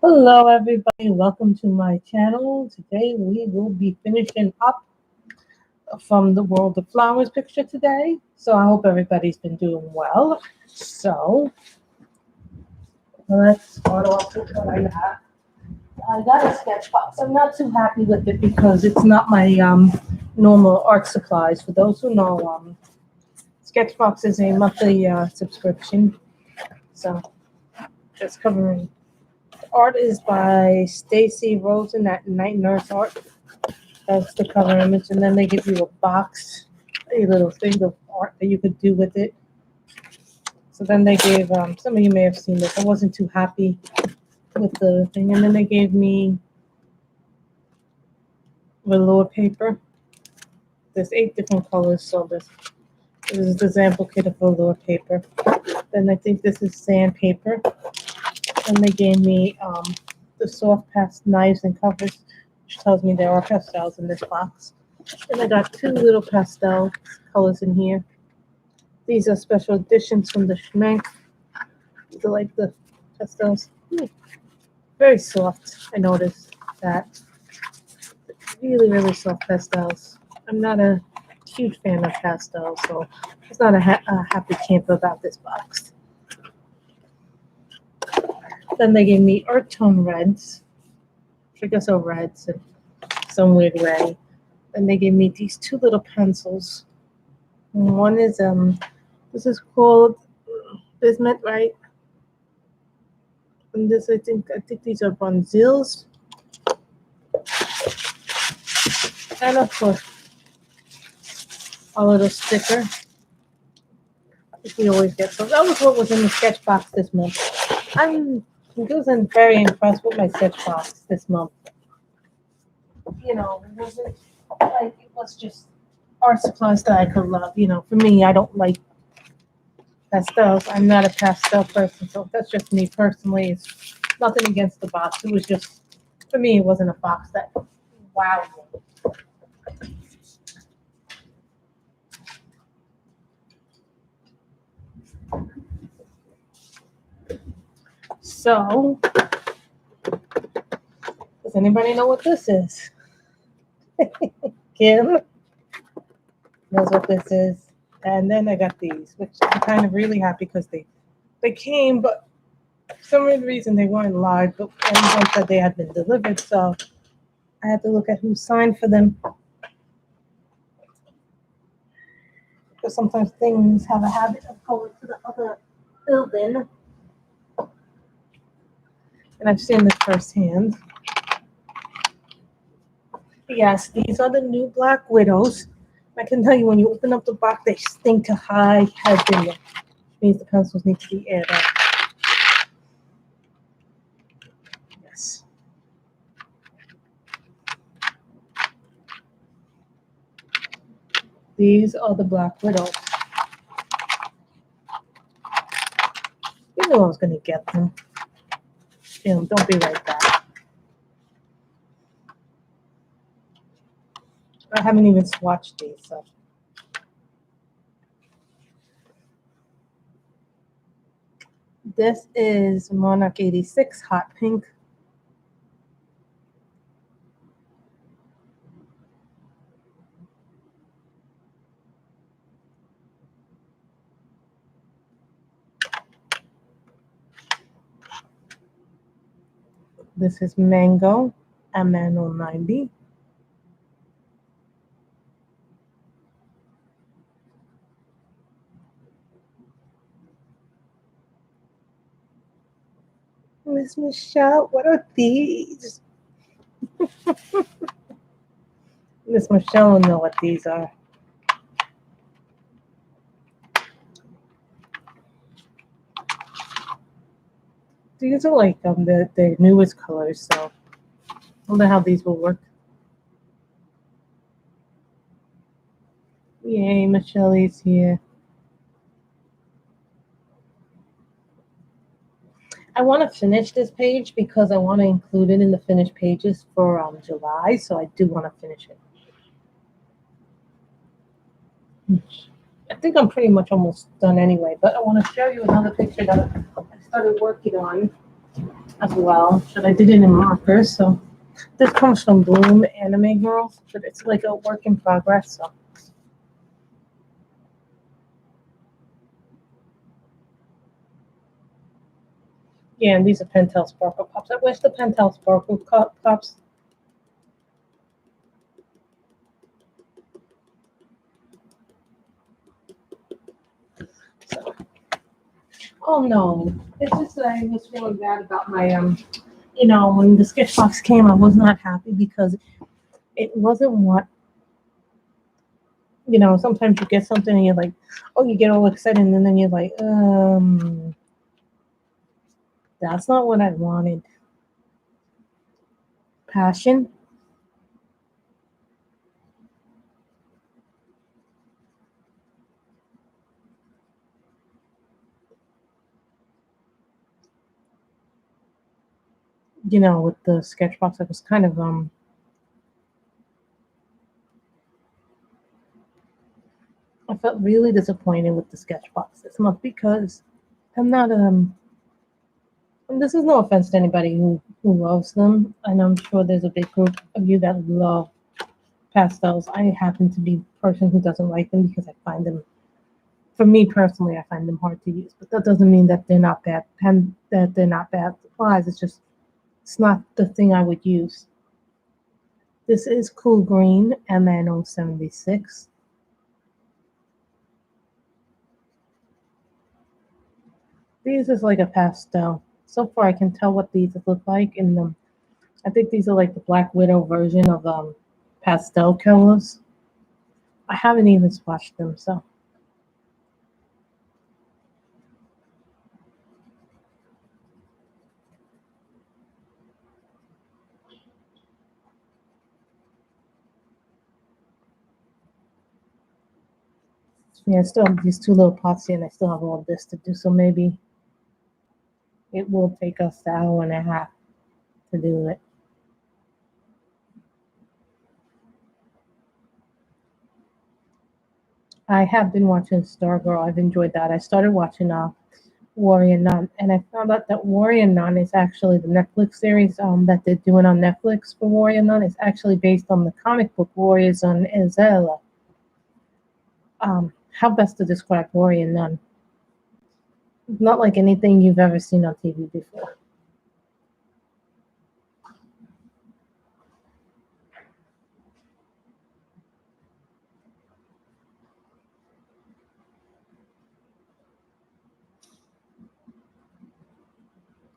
Hello everybody, welcome to my channel. Today we will be finishing up from the World of Flowers picture today. So I hope everybody's been doing well. So let's start off with what I got. I got a sketchbox. I'm not too happy with it because it's not my normal art supplies. For those who know, Sketchbox is a monthly subscription. So just covering. Art is by Stacy Rosen at Night Nurse Art. That's the cover image, and then they give you a box, a little thing of art that you could do with it. So then they gave, some of you may have seen this, I wasn't too happy with the thing, and then they gave me velour paper. There's 8 different colors, so this is the sample kit of velour paper. Then I think this is sandpaper. And they gave me the soft past knives and covers, which tells me there are pastels in this box. And I got 2 little pastel colors in here. These are special editions from the Schmank. I like the pastels. Very soft, I noticed that. Really, really soft pastels. I'm not a huge fan of pastels, so it's not a happy camper about this box. Then they gave me earth tone reds, I guess are reds and some weird gray. Then they gave me these 2 little pencils. One is this is called Bismuth, right? And this I think these are Bronzils. And of course a little sticker. We always get. So that was what was in the sketch box this month. I wasn't very impressed with my sketch box this month. You know, it wasn't like it was just art supplies that I could love. You know, for me, I don't like pastels. I'm not a pastel person, so that's just me personally. It's nothing against the box. It was just, for me, it wasn't a box that wowed me. So, does anybody know what this is? Kim knows what this is. And then I got these, which I'm kind of really happy because they came, but for some reason they weren't live, but everyone said they had been delivered, so I had to look at who signed for them. Because sometimes things have a habit of going to the other building. And I've seen this firsthand. Yes, these are the new Black Widows. I can tell you when you open up the box, they stink to high heaven, which means the pencils need to be aired out. Yes. These are the Black Widows. You knew I was going to get them. Don't be like that. I haven't even swatched these, so. This is Monarch 86 Hot Pink. This is Mango Amano 90. Miss Michelle, what are these? Miss Michelle will know what these are. These are like the newest colors, so I wonder how these will work. Yay, Michelle is here. I want to finish this page because I want to include it in the finished pages for July, so I do want to finish it. I think I'm pretty much almost done anyway, but I want to show you another picture that I started working on. as well, but I did it in markers. So this comes from Bloom Anime Girls, but it's like a work in progress. So yeah, and these are Pentel Sparkle Pops. I wish the Pentel Sparkle Pops. So, oh no, it's just that I was feeling bad about my when the Sketchbox came, I was not happy because it wasn't what sometimes you get something and you're like, oh, you get all excited, and then you're like, that's not what I wanted. Passion. With the Sketchbox, I was kind of I felt really disappointed with the Sketchbox this month because I'm not and this is no offense to anybody who loves them, and I'm sure there's a big group of you that love pastels. I happen to be a person who doesn't like them because I find them, for me personally, I find them hard to use. But that doesn't mean that they're not bad that they're not bad supplies. It's not the thing I would use. This is Cool Green MN076. These is like a pastel. So far, I can tell what these look like in them. I think these are like the Black Widow version of pastel colors. I haven't even swatched them, so. Yeah, I still have these two little pots here, and I still have all this to do, so maybe it will take us an hour and a half to do it. I have been watching Stargirl. I've enjoyed that. I started watching Warrior Nun, and I found out that Warrior Nun is actually the Netflix series that they're doing on Netflix for Warrior Nun. It's actually based on the comic book Warriors on Isella. How best to describe Warrior Nun? Not like anything you've ever seen on TV before.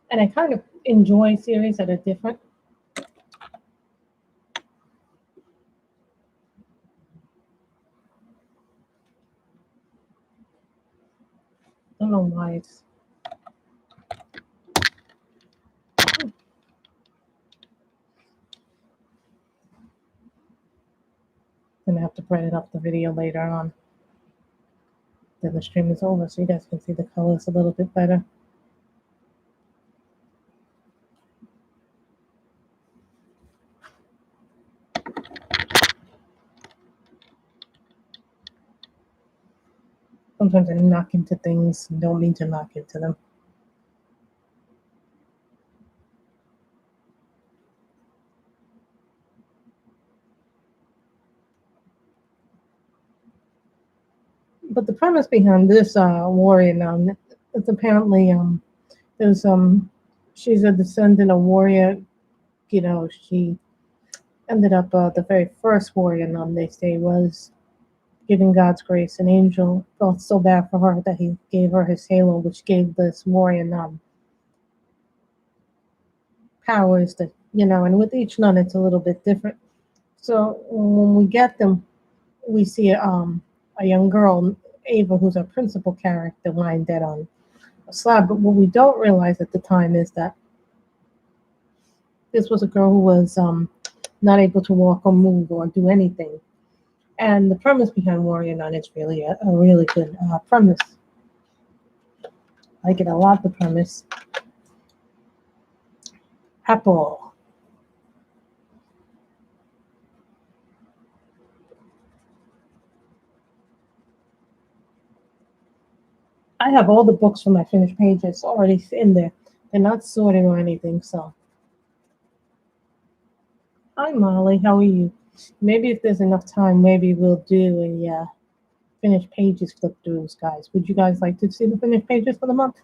And I kind of enjoy series that are different. I don't know why it's. Gonna have to brighten up the video later on. Then the stream is over, so you guys can see the colors a little bit better. Sometimes I knock into things and don't mean to knock into them. But the premise behind this warrior now, it's apparently there's she's a descendant of warrior. She ended up the very first warrior nun they say was given God's grace. An angel felt so bad for her that he gave her his halo, which gave this warrior nun powers that and with each nun it's a little bit different. So when we get them, we see a young girl, Ava, who's our principal character, lying dead on a slab. But what we don't realize at the time is that this was a girl who was not able to walk or move or do anything. And the premise behind Warrior Nun is really a really good premise. I like it a lot, the premise. Apple. I have all the books for my finished pages already in there. They're not sorted or anything, so. Hi, Molly. How are you? Maybe if there's enough time, maybe we'll do a finished pages flip throughs, guys. Would you guys like to see the finished pages for the month?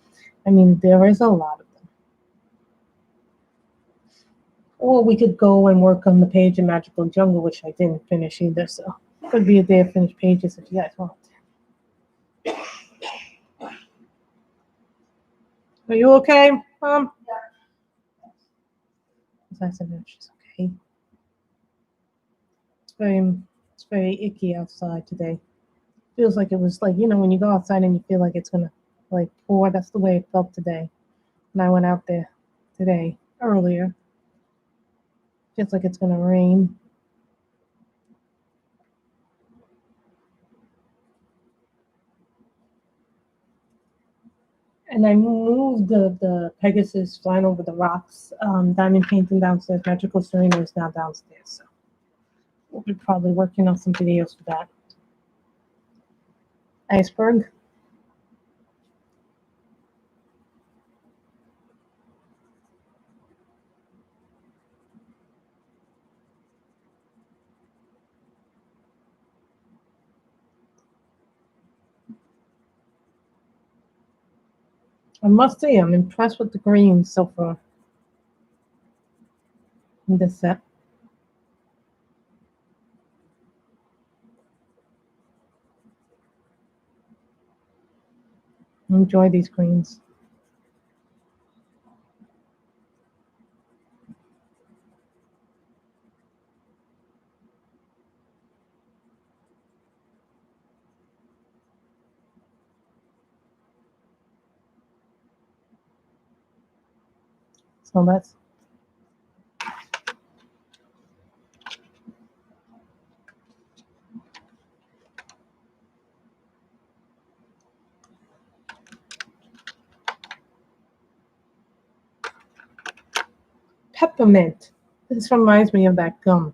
I mean, there is a lot of them. Or we could go and work on the page in Magical Jungle, which I didn't finish either, so could be a day of finished pages if you guys want. Are you okay, Mom? I said no, she's okay. It's very icky outside today. Feels like it was like, when you go outside and you feel like it's gonna like pour. That's the way it felt today. And I went out there today earlier. Feels like it's gonna rain. And I moved the Pegasus flying over the rocks, diamond painting downstairs. Magical Serena is now downstairs, so we'll be probably working on some videos for that. Iceberg. I must say, I'm impressed with the greens so far in this set. Enjoy these greens. So that's peppermint. This reminds me of that gum.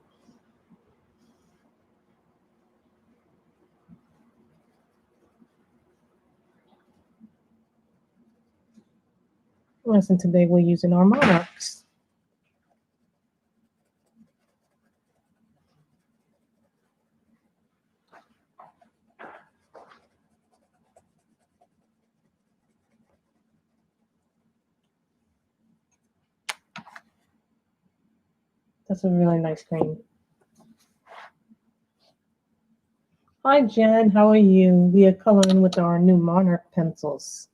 Listen, today we're using our Monarchs. That's a really nice green. Hi, Jen. How are you? We are coloring with our new Monarch pencils.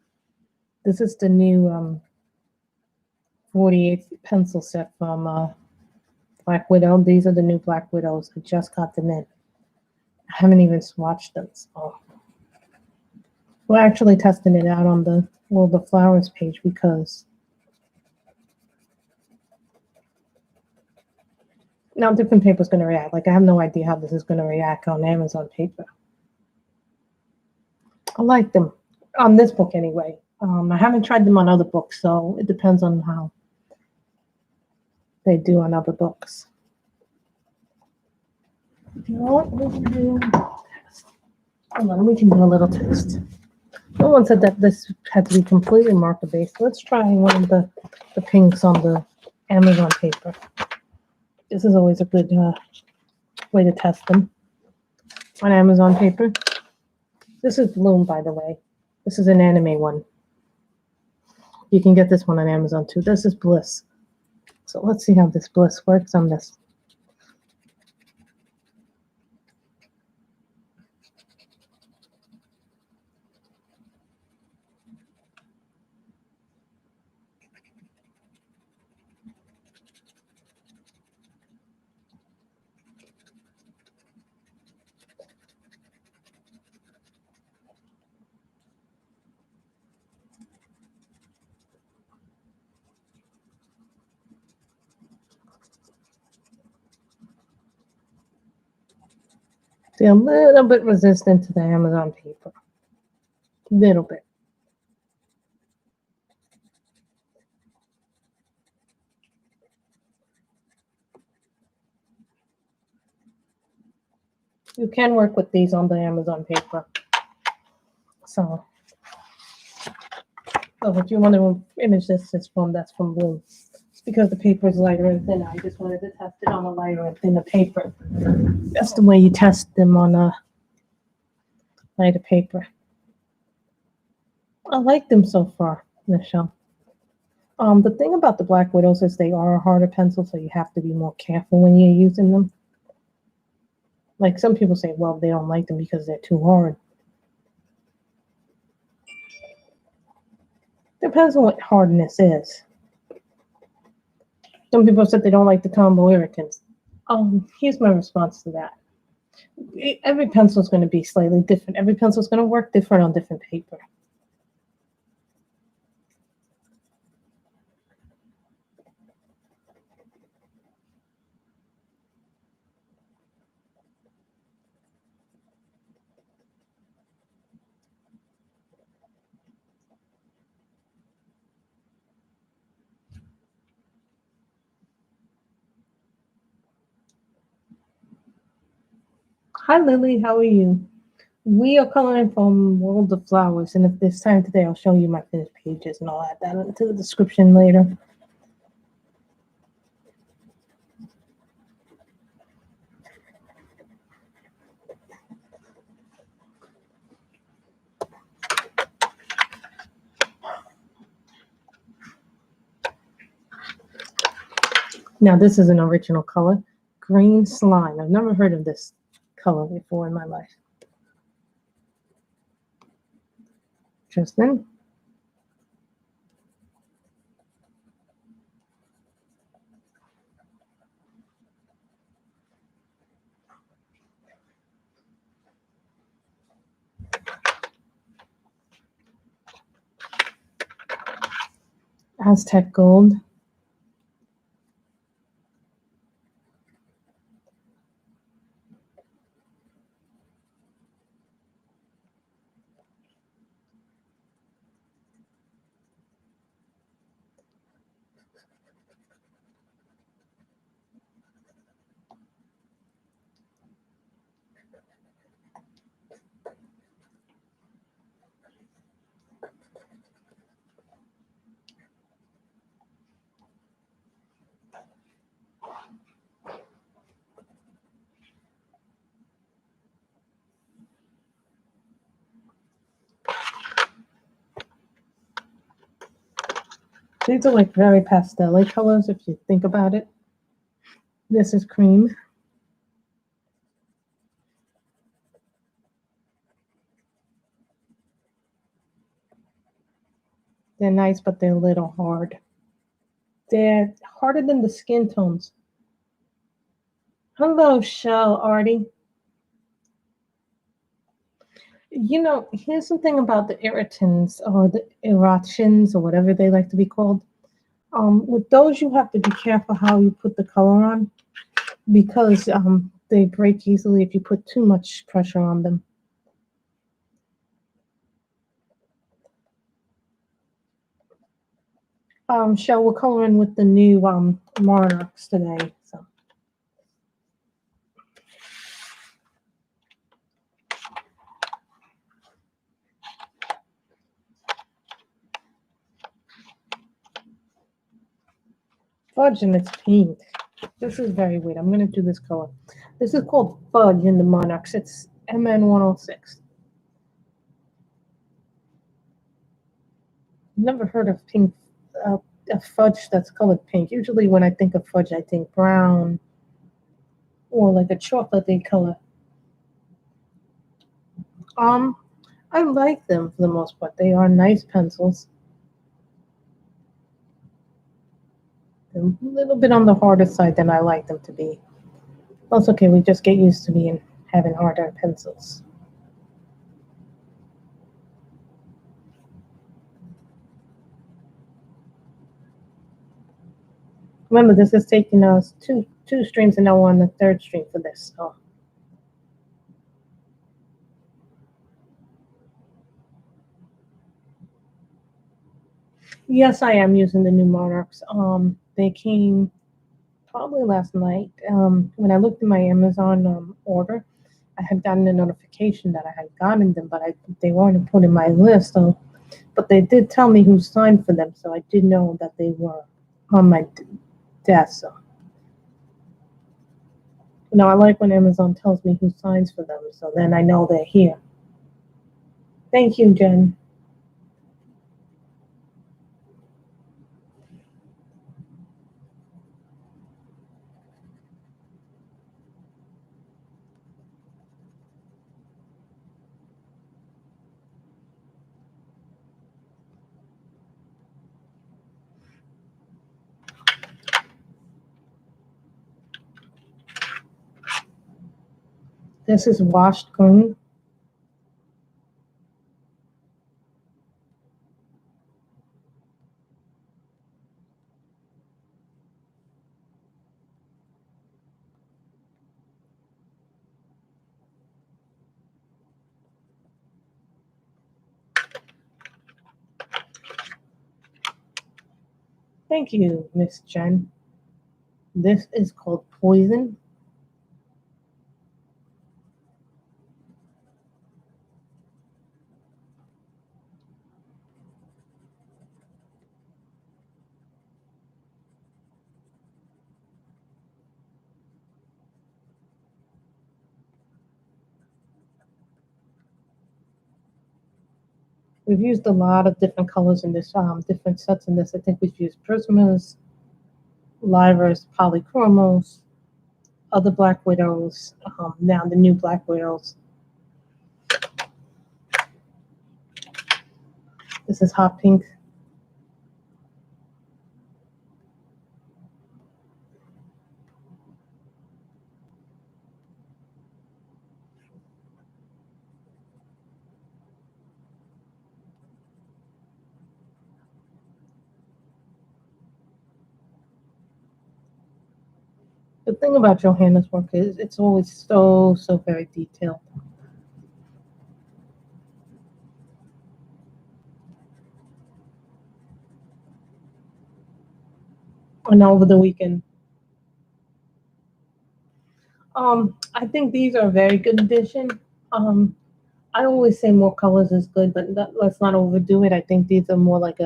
This is the new 48 pencil set from Black Widow. These are the new Black Widows. I just got them in. I haven't even swatched them. So we're actually testing it out on the World of Flowers page because now different paper's going to react. Like, I have no idea how this is going to react on Amazon paper. I like them on this book anyway. I haven't tried them on other books, so it depends on how they do on other books. You know what? We can do test. Hold on, we can do a little test. No one said that this had to be completely marker based. Let's try one of the pinks on the Amazon paper. This is always a good way to test them on Amazon paper. This is Bloom, by the way. This is an anime one. You can get this one on Amazon too. This is Bliss. So let's see how this Bliss works on this. They're a little bit resistant to the Amazon paper. A little bit. You can work with these on the Amazon paper. So So if you wonder what image this is from, that's from blue. It's because the paper is lighter and thinner. I just wanted to test it on a lighter and thinner paper. That's the way you test them on a lighter paper. I like them so far, Michelle. The thing about the Black Widows is they are a harder pencil, so you have to be more careful when you're using them. Like some people say, well, they don't like them because they're too hard. Depends on what hardness is. Some people said they don't like the combo irritants. Here's my response to that. Every pencil is going to be slightly different. Every pencil is going to work different on different paper. Hi, Lily. How are you? We are coloring from World of Flowers, and if there's time today, I'll show you my finished pages, and I'll add that into the description later. Now, this is an original color, green slime. I've never heard of this color before in my life. Tristan. Aztec Gold. These are like very pastel colors if you think about it. This is cream. They're nice, but they're a little hard. They're harder than the skin tones. Hello, Shell Artie. You know, here's the thing about the irritants or the irritations or whatever they like to be called. With those, you have to be careful how you put the color on because they break easily if you put too much pressure on them. Shell, we're coloring with the new Monarchs today. So. Fudge and it's pink. This is very weird. I'm going to do this color. This is called Fudge in the Monarchs. It's MN106. Never heard of pink, a fudge that's colored pink. Usually when I think of fudge, I think brown or like a chocolatey color. I like them for the most part. They are nice pencils. They're a little bit on the harder side than I like them to be. That's okay. We just get used to having harder pencils. Remember, this is taking us two streams, and now we're on the third stream for this. So. Yes, I am using the new Monarchs. They came probably last night. When I looked at my Amazon order, I had gotten a notification that I had gotten them, but they weren't put in my list. So But they did tell me who signed for them, so I did know that they were on my desk. So, I like when Amazon tells me who signs for them, so then I know they're here. Thank you, Jen. This is washed green. Thank you, Miss Jen. This is called Poison. We've used a lot of different colors in this, different sets in this. I think we've used Prismas, Livers, Polychromos, other Black Widows, now the new Black Widows. This is hot pink. The thing about Johanna's work is it's always so very detailed. And over the weekend, I think these are a very good addition. I always say more colors is good, but let's not overdo it. I think these are more like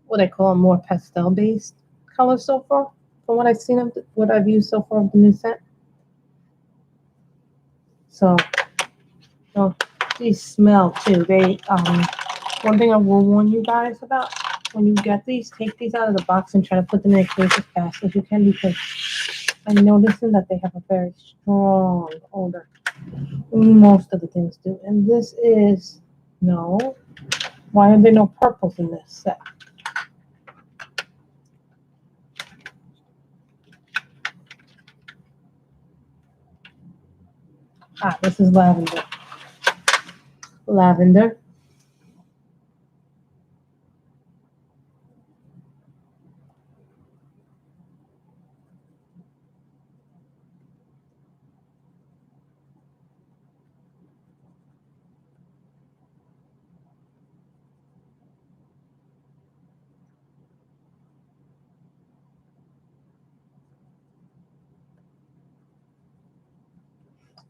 what I call a more pastel based colors so far, from what I've seen of what I've used so far of the new set. So, these smell too. They one thing I will warn you guys about: when you get these, take these out of the box and try to put them in a case as fast as you can, because I'm noticing that they have a very strong odor. Most of the things do. And this is, no. Why are there no purples in this set? This is lavender. Lavender.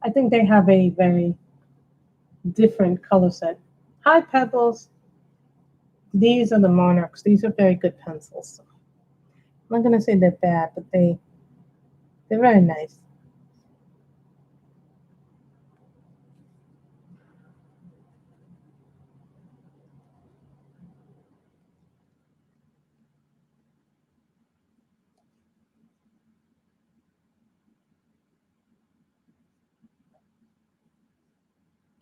I think they have a very different color set. Hi, Pebbles. These are the Monarchs. These are very good pencils. I'm not gonna say they're bad, but they're very nice.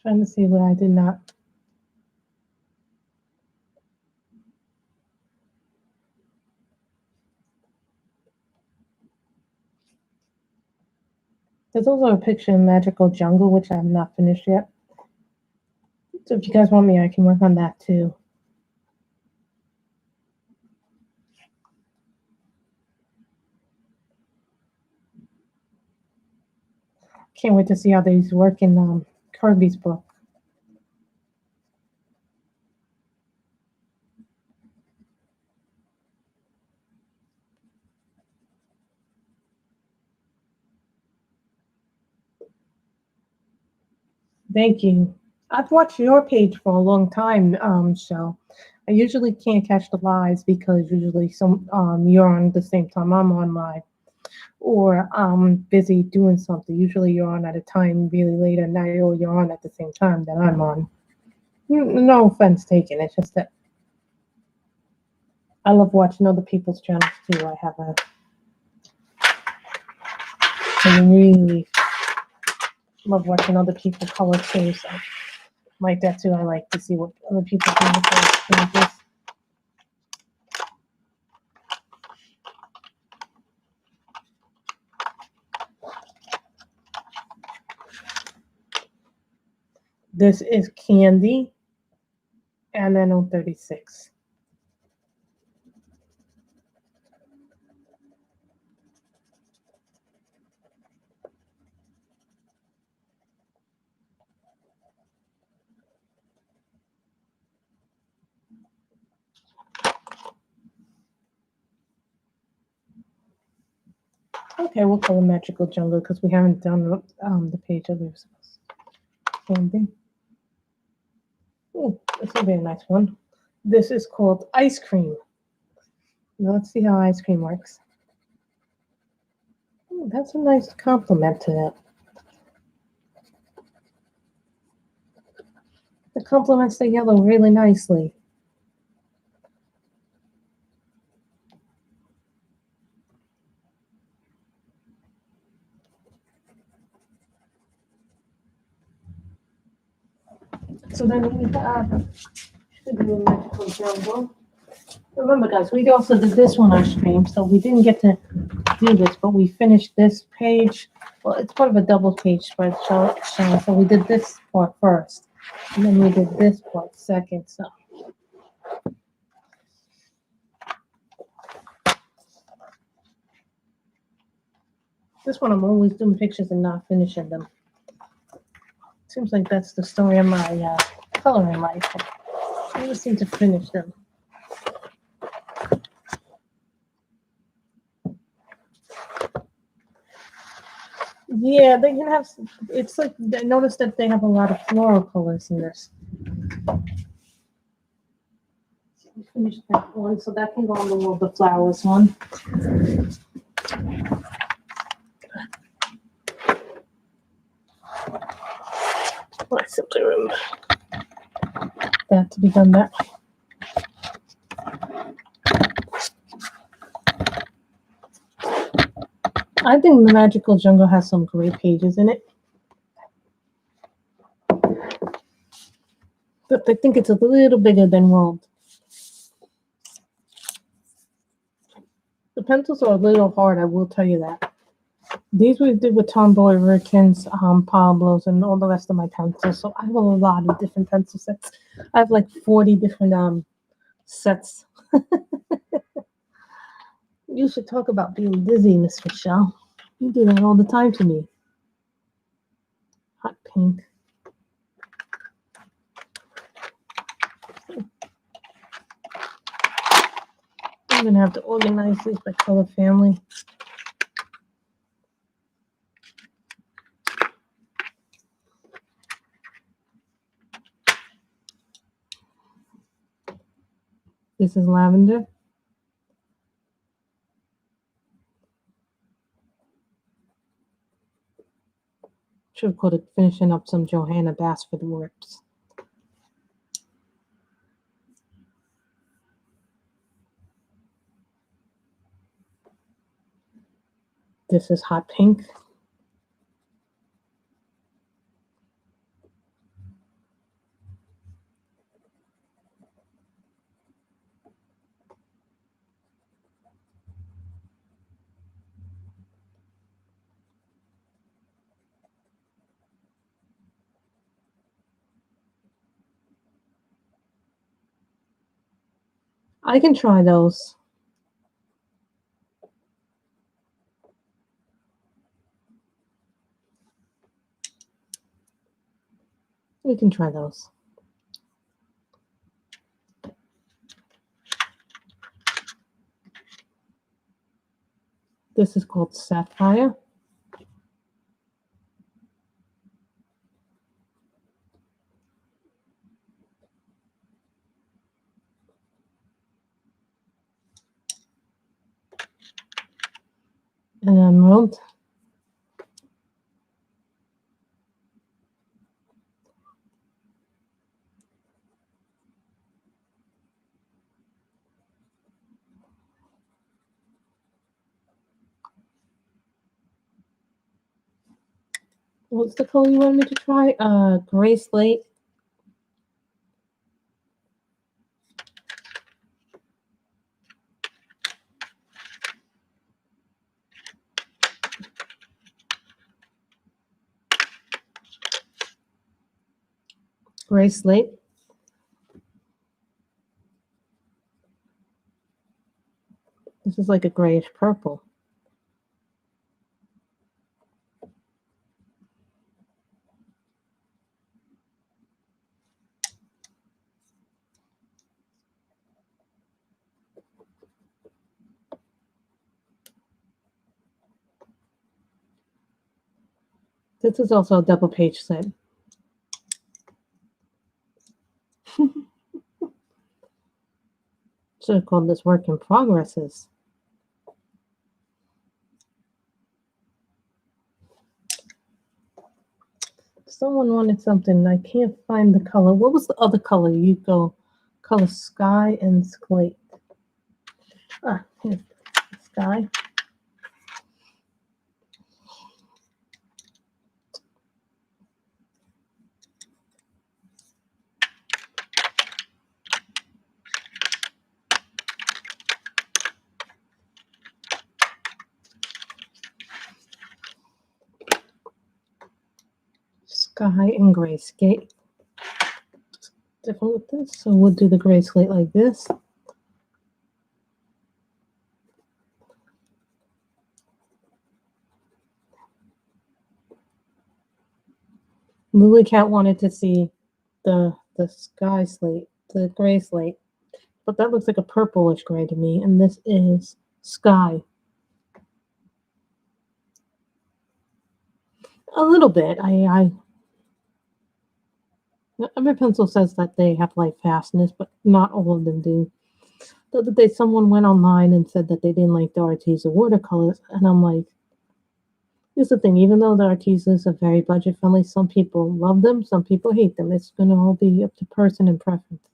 Trying to see what I did not. There's also a picture of Magical Jungle, which I have not finished yet. So if you guys want me, I can work on that too. Can't wait to see how these work in Kirby's book. Thank you. I've watched your page for a long time, Shell. I usually can't catch the lives because usually you're on the same time I'm on live, or I'm busy doing something. Usually you're on at a time really late at night, or you're on at the same time that I'm on. No offense taken. It's just that I love watching other people's channels too. I really love watching other people color too. So like that too. I like to see what other people do with their pages. This is Candy and then on 36. Okay, we'll call it Magical Jungle because we haven't done the page of this. Candy. Oh, this will be a nice one. This is called Ice Cream. Now let's see how ice cream works. Oh, that's a nice compliment to that. It complements the yellow really nicely. So then we should do a Magical Jungle. Remember, guys, we also did this one on stream, so we didn't get to do this, but we finished this page. Well, it's part of a double page spread, so we did this part first, and then we did this part second. So this one, I'm always doing pictures and not finishing them. Seems like that's the story of my coloring life. I always seem to finish them. Yeah, they can have. It's like I noticed that they have a lot of floral colors in this. We finished that one, so that can go on the wall. The flowers one. I simply remember that to be done that way. I think the Magical Jungle has some great pages in it. But I think it's a little bigger than World. The pencils are a little hard, I will tell you that. These we did with Tomboy Ricans, Pablos, and all the rest of my pencils. So I have a lot of different pencil sets. I have like 40 different sets. You should talk about being busy, Miss Michelle. You do that all the time to me. Hot pink. I'm going to have to organize these by color family. This is Lavender. Should have called it finishing up some Johanna Basford works. This is Hot Pink. I can try those. We can try those. This is called Sapphire. An emerald. What's the color you want me to try? Gray slate. Gray slate. This is like a grayish purple. This is also a double page set. Should have called this work in progresses. Someone wanted something. I can't find the color. What was the other color? You go color sky and slate. Ah, here's sky. Sky and gray skate. Different with this. So we'll do the gray slate like this. Lily Cat wanted to see the sky slate, the gray slate. But that looks like a purplish gray to me, and this is sky. A little bit. Every pencil says that they have light fastness, but not all of them do. The other day, someone went online and said that they didn't like the Arteza watercolors, and I'm like, here's the thing, even though the Artezas are very budget friendly, some people love them, some people hate them. It's going to all be up to person and preference.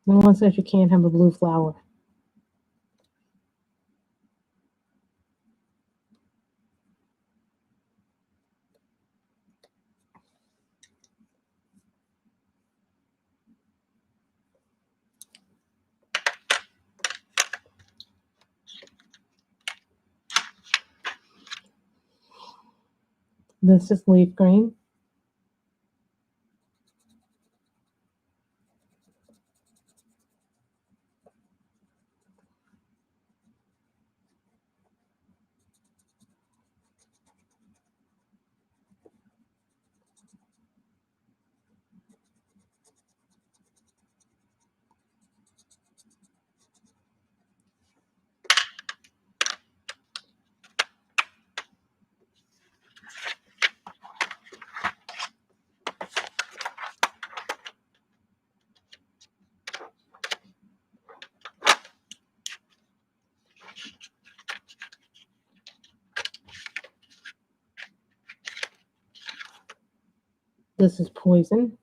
No one says you can't have a blue flower. This is leaf green. This is poison.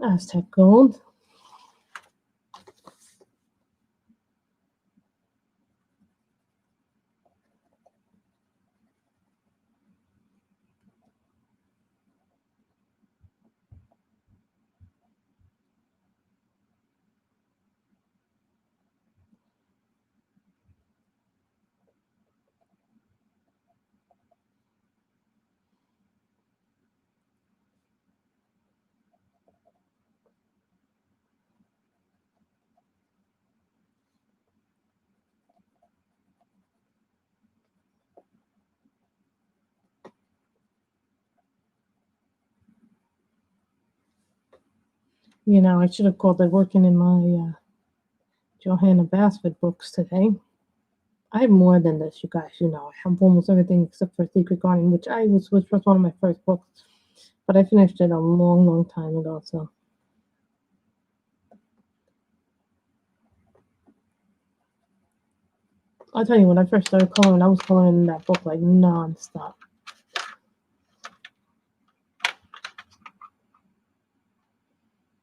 Aztec gold. You know, I should have called it working in my Johanna Basford books today. I have more than this, you guys. You know, I have almost everything except for Secret Garden, which was one of my first books, but I finished it a long, long time ago. So I'll tell you, when I first started coloring, I was coloring that book like non-stop.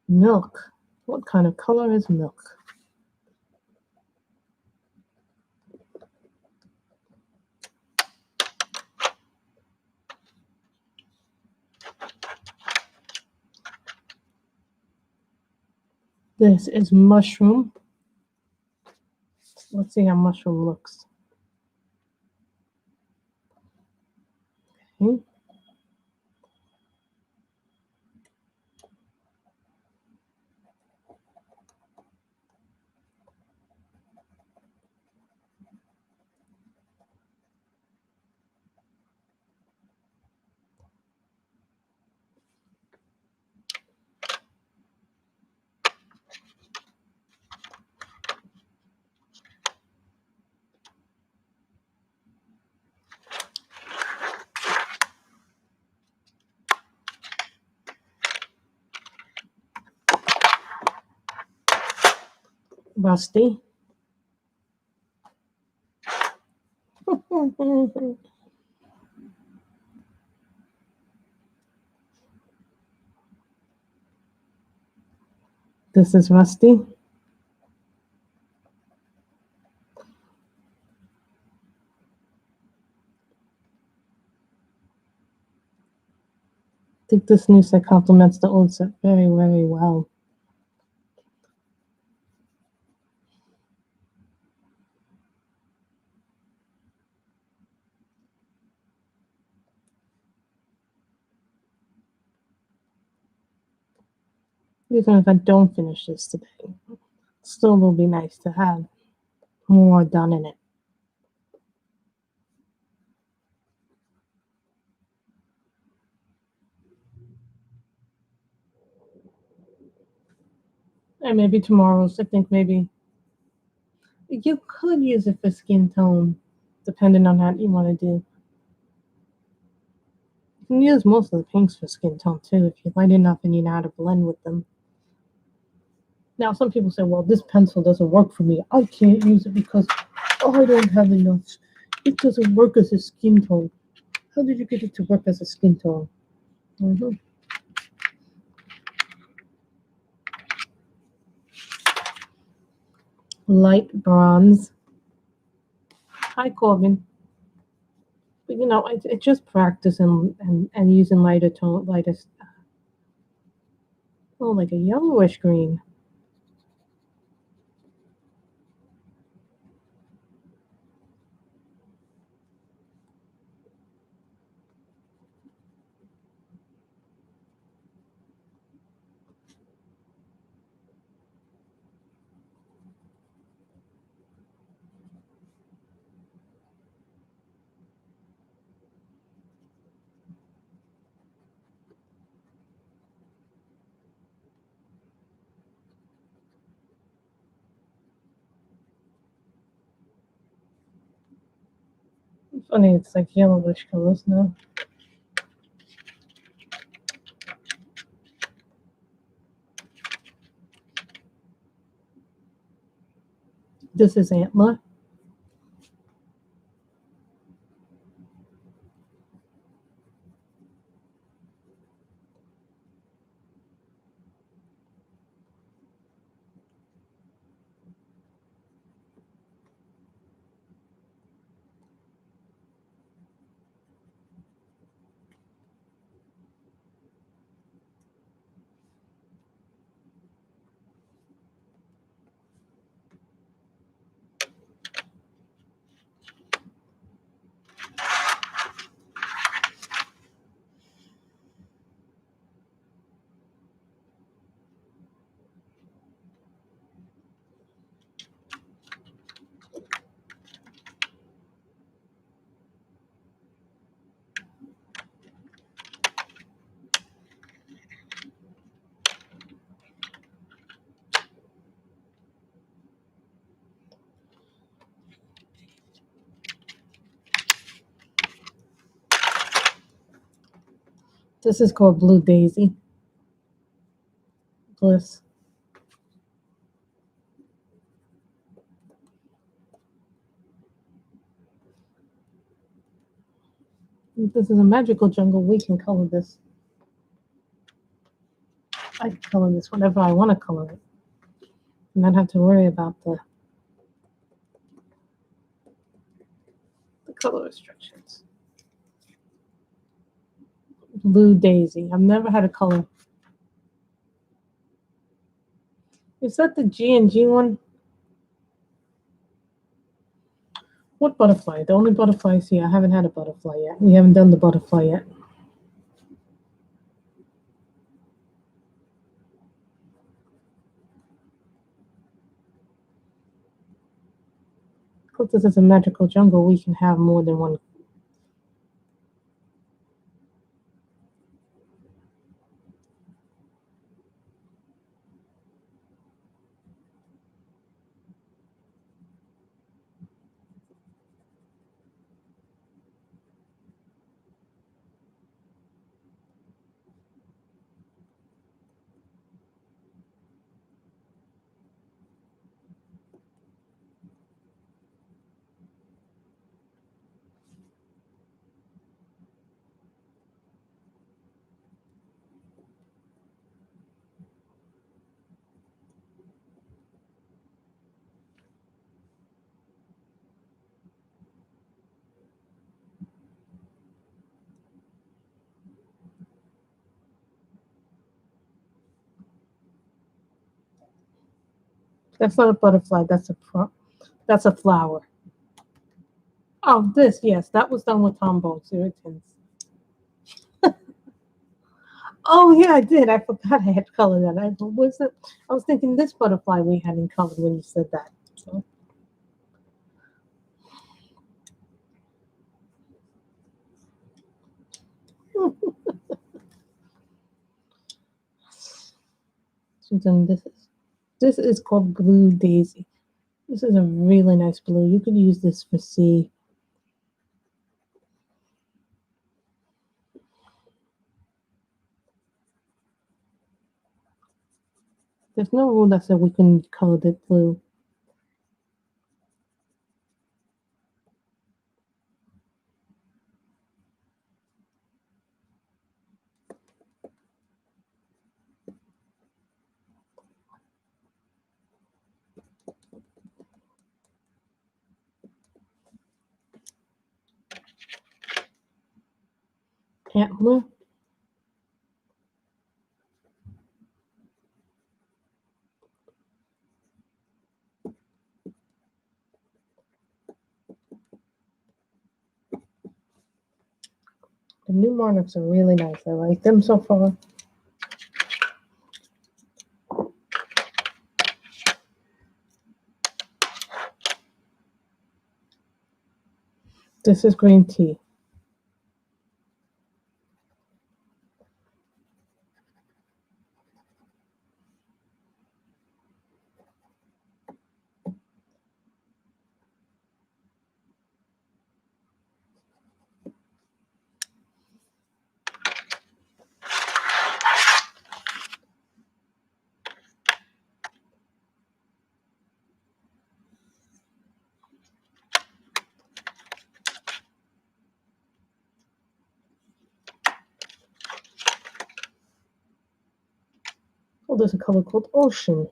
Milk. What kind of color is milk? This is mushroom. Let's see how mushroom looks. Okay. Rusty. This is Rusty. I think this new set complements the old set very, very well. Even if I don't finish this today, still will be nice to have more done in it. And maybe tomorrow's, I think maybe you could use it for skin tone, depending on how you want to do. You can use most of the pinks for skin tone too, if you're light enough and you know how to blend with them. Now, some people say, well, this pencil doesn't work for me. I can't use it because I don't have enough. It doesn't work as a skin tone. How did you get it to work as a skin tone? Light bronze. Hi, Corbin. But you know, I just practice and using lighter tone, lightest. Oh, like a yellowish green. Funny, it's like yellowish colors now. This is antler. This is called Blue Daisy. Bliss. This is a magical jungle. We can color this. I can color this whatever I want to color it. And not have to worry about the color restrictions. Blue Daisy. I've never had a color. Is that the G&G one? What butterfly? The only butterfly I see. I haven't had a butterfly yet. We haven't done the butterfly yet. Because this is a magical jungle, we can have more than one. That's not a butterfly. That's a flower. Oh, this, yes, that was done with Tombow irritants. Oh yeah, I did. I forgot I had colored that. I was thinking this butterfly we hadn't colored when you said that. So. So then this is called Blue Daisy. This is a really nice blue. You could use this for sea. There's no rule that said we couldn't color it blue. Ant blue. The new Monarchs are really nice. I like them so far. This is green tea. Oh, there's a color called Ocean.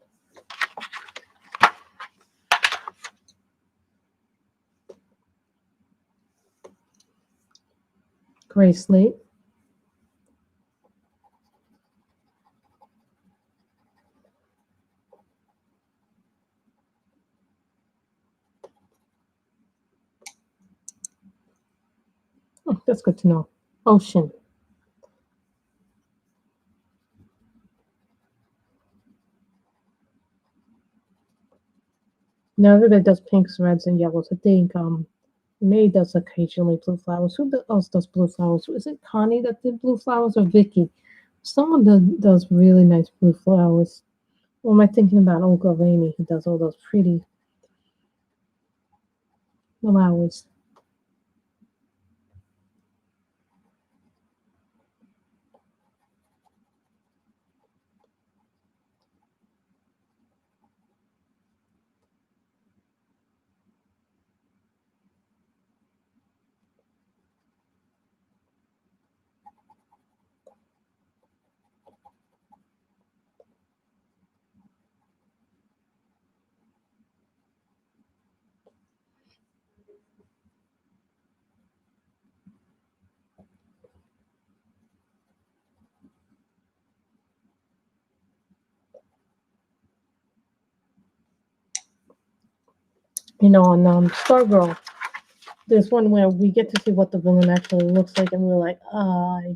Gray slate. Oh, that's good to know. Ocean. Now everybody does pinks, reds, and yellows. I think May does occasionally blue flowers. Who else does blue flowers? Is it Connie that did blue flowers or Vicky? Someone does really nice blue flowers. Or am I thinking about Olga Rainey who does all those pretty flowers? You know, on Stargirl, there's one where we get to see what the villain actually looks like, and we're like,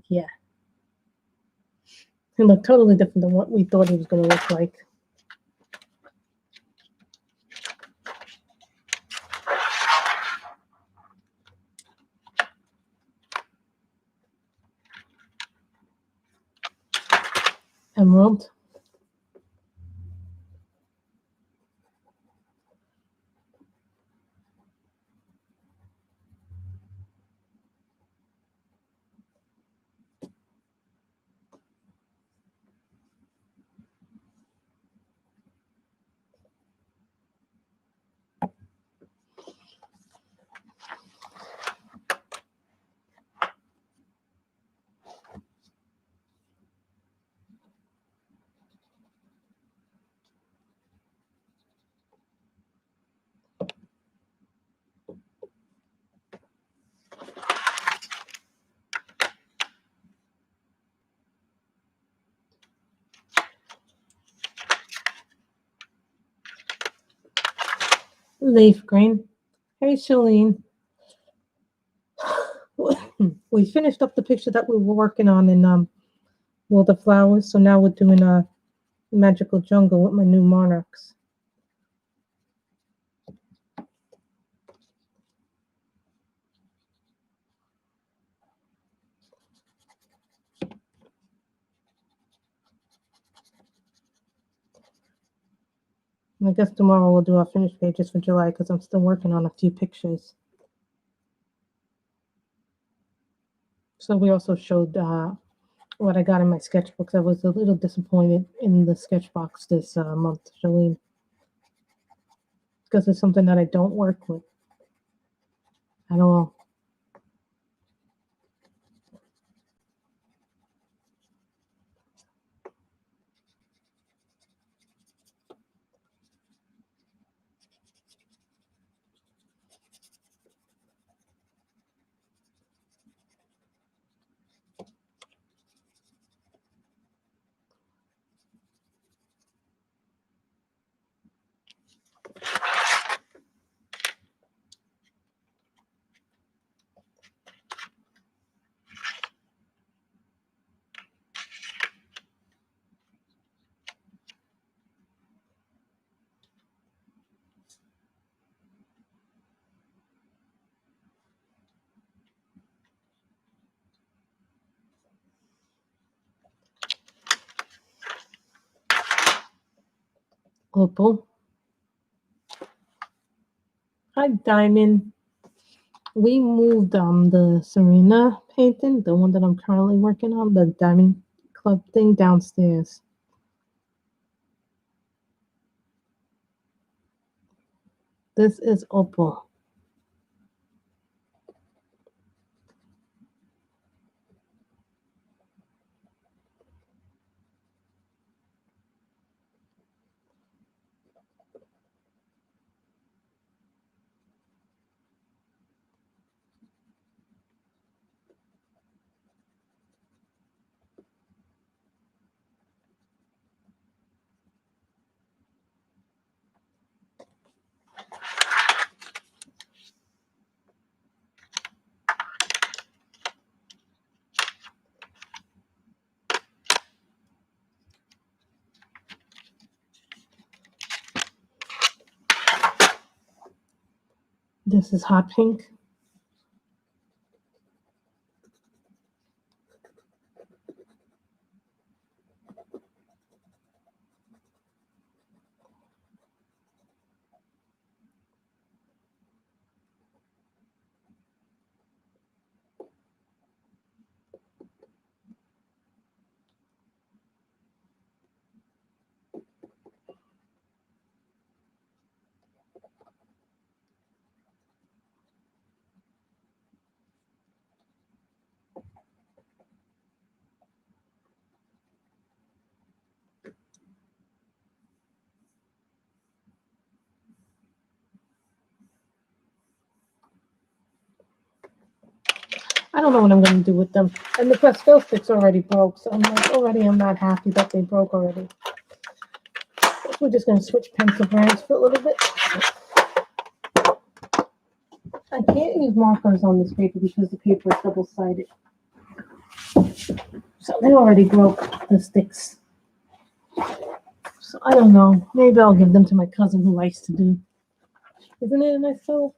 yeah. He looked totally different than what we thought he was going to look like. Emerald. Leaf green. Hey, Shalene. We finished up the picture that we were working on in World of Flowers, so now we're doing a magical jungle with my new monarchs. And I guess tomorrow we'll do our finished pages for July because I'm still working on a few pictures. So we also showed what I got in my sketchbooks. I was a little disappointed in the sketchbox this month, Shalene, because it's something that I don't work with at all. Opal. Hi, Diamond. We moved the Serena painting, the one that I'm currently working on, the Diamond Club thing, downstairs. This is Opal. This is hot pink. I don't know what I'm going to do with them. And the pastel sticks already broke, so I'm not happy that they broke already. We're just going to switch pencil brands for a little bit. I can't use markers on this paper because the paper is double-sided. So they already broke the sticks. So I don't know. Maybe I'll give them to my cousin who likes to do. Isn't it a nice color?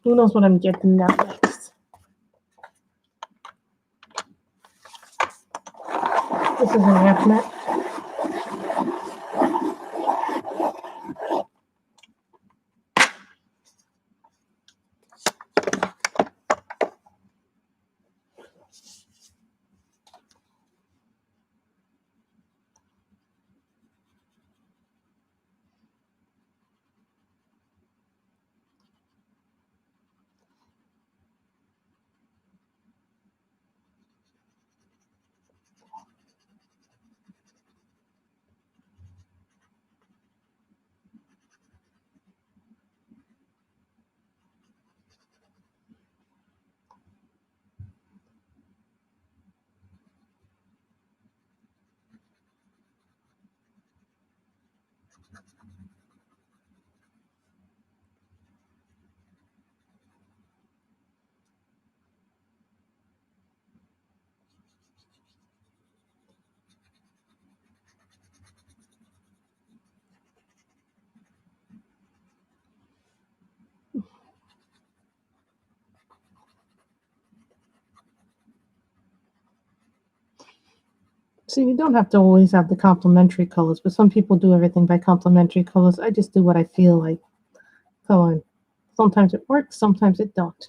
Who knows what I'm getting now next? This is a half mat. See, you don't have to always have the complementary colors, but some people do everything by complementary colors. I just do what I feel like. So sometimes it works, sometimes it don't.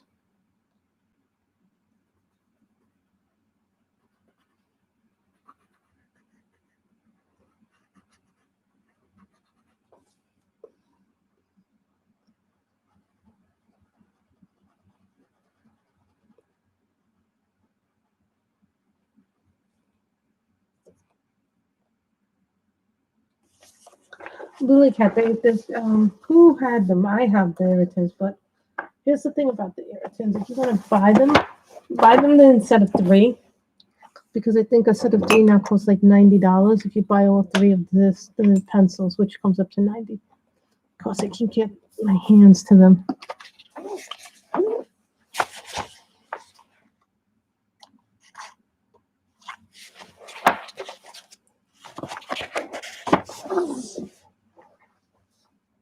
Lily Cat, who had them? I have the irritants, but here's the thing about the irritants. If you want to buy them in a set of 3, because I think a set of 3 now costs like $90 if you buy all 3 of the pencils, which comes up to $90. Of course, I can't get my hands to them.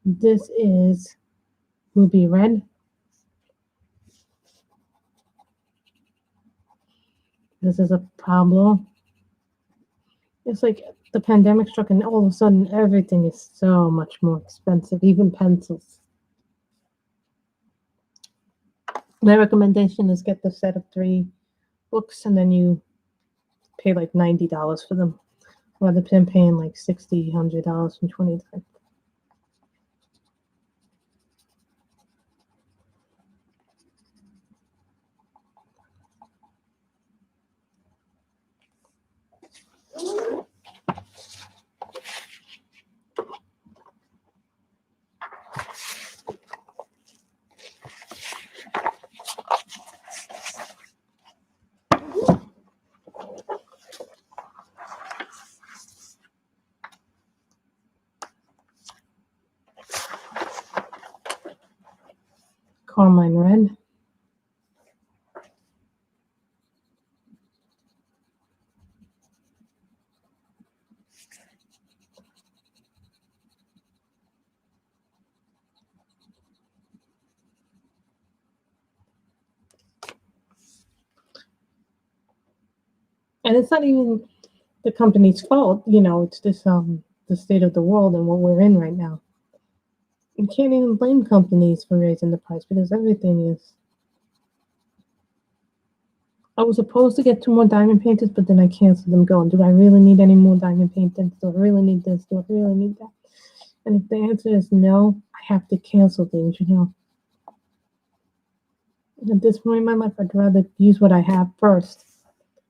This is Ruby Red. This is a Pablo. It's like the pandemic struck and all of a sudden everything is so much more expensive, even pencils. My recommendation is get the set of 3 books and then you pay like $90 for them rather than paying like $60, $100 from 20 times. Carmine Red. And it's not even the company's fault, it's just the state of the world and what we're in right now. You can't even blame companies for raising the price because everything is. I was supposed to get 2 more diamond painters, but then I canceled them going, do I really need any more diamond painters? Do I really need this? Do I really need that? And if the answer is no, I have to cancel things, At this point in my life, I'd rather use what I have first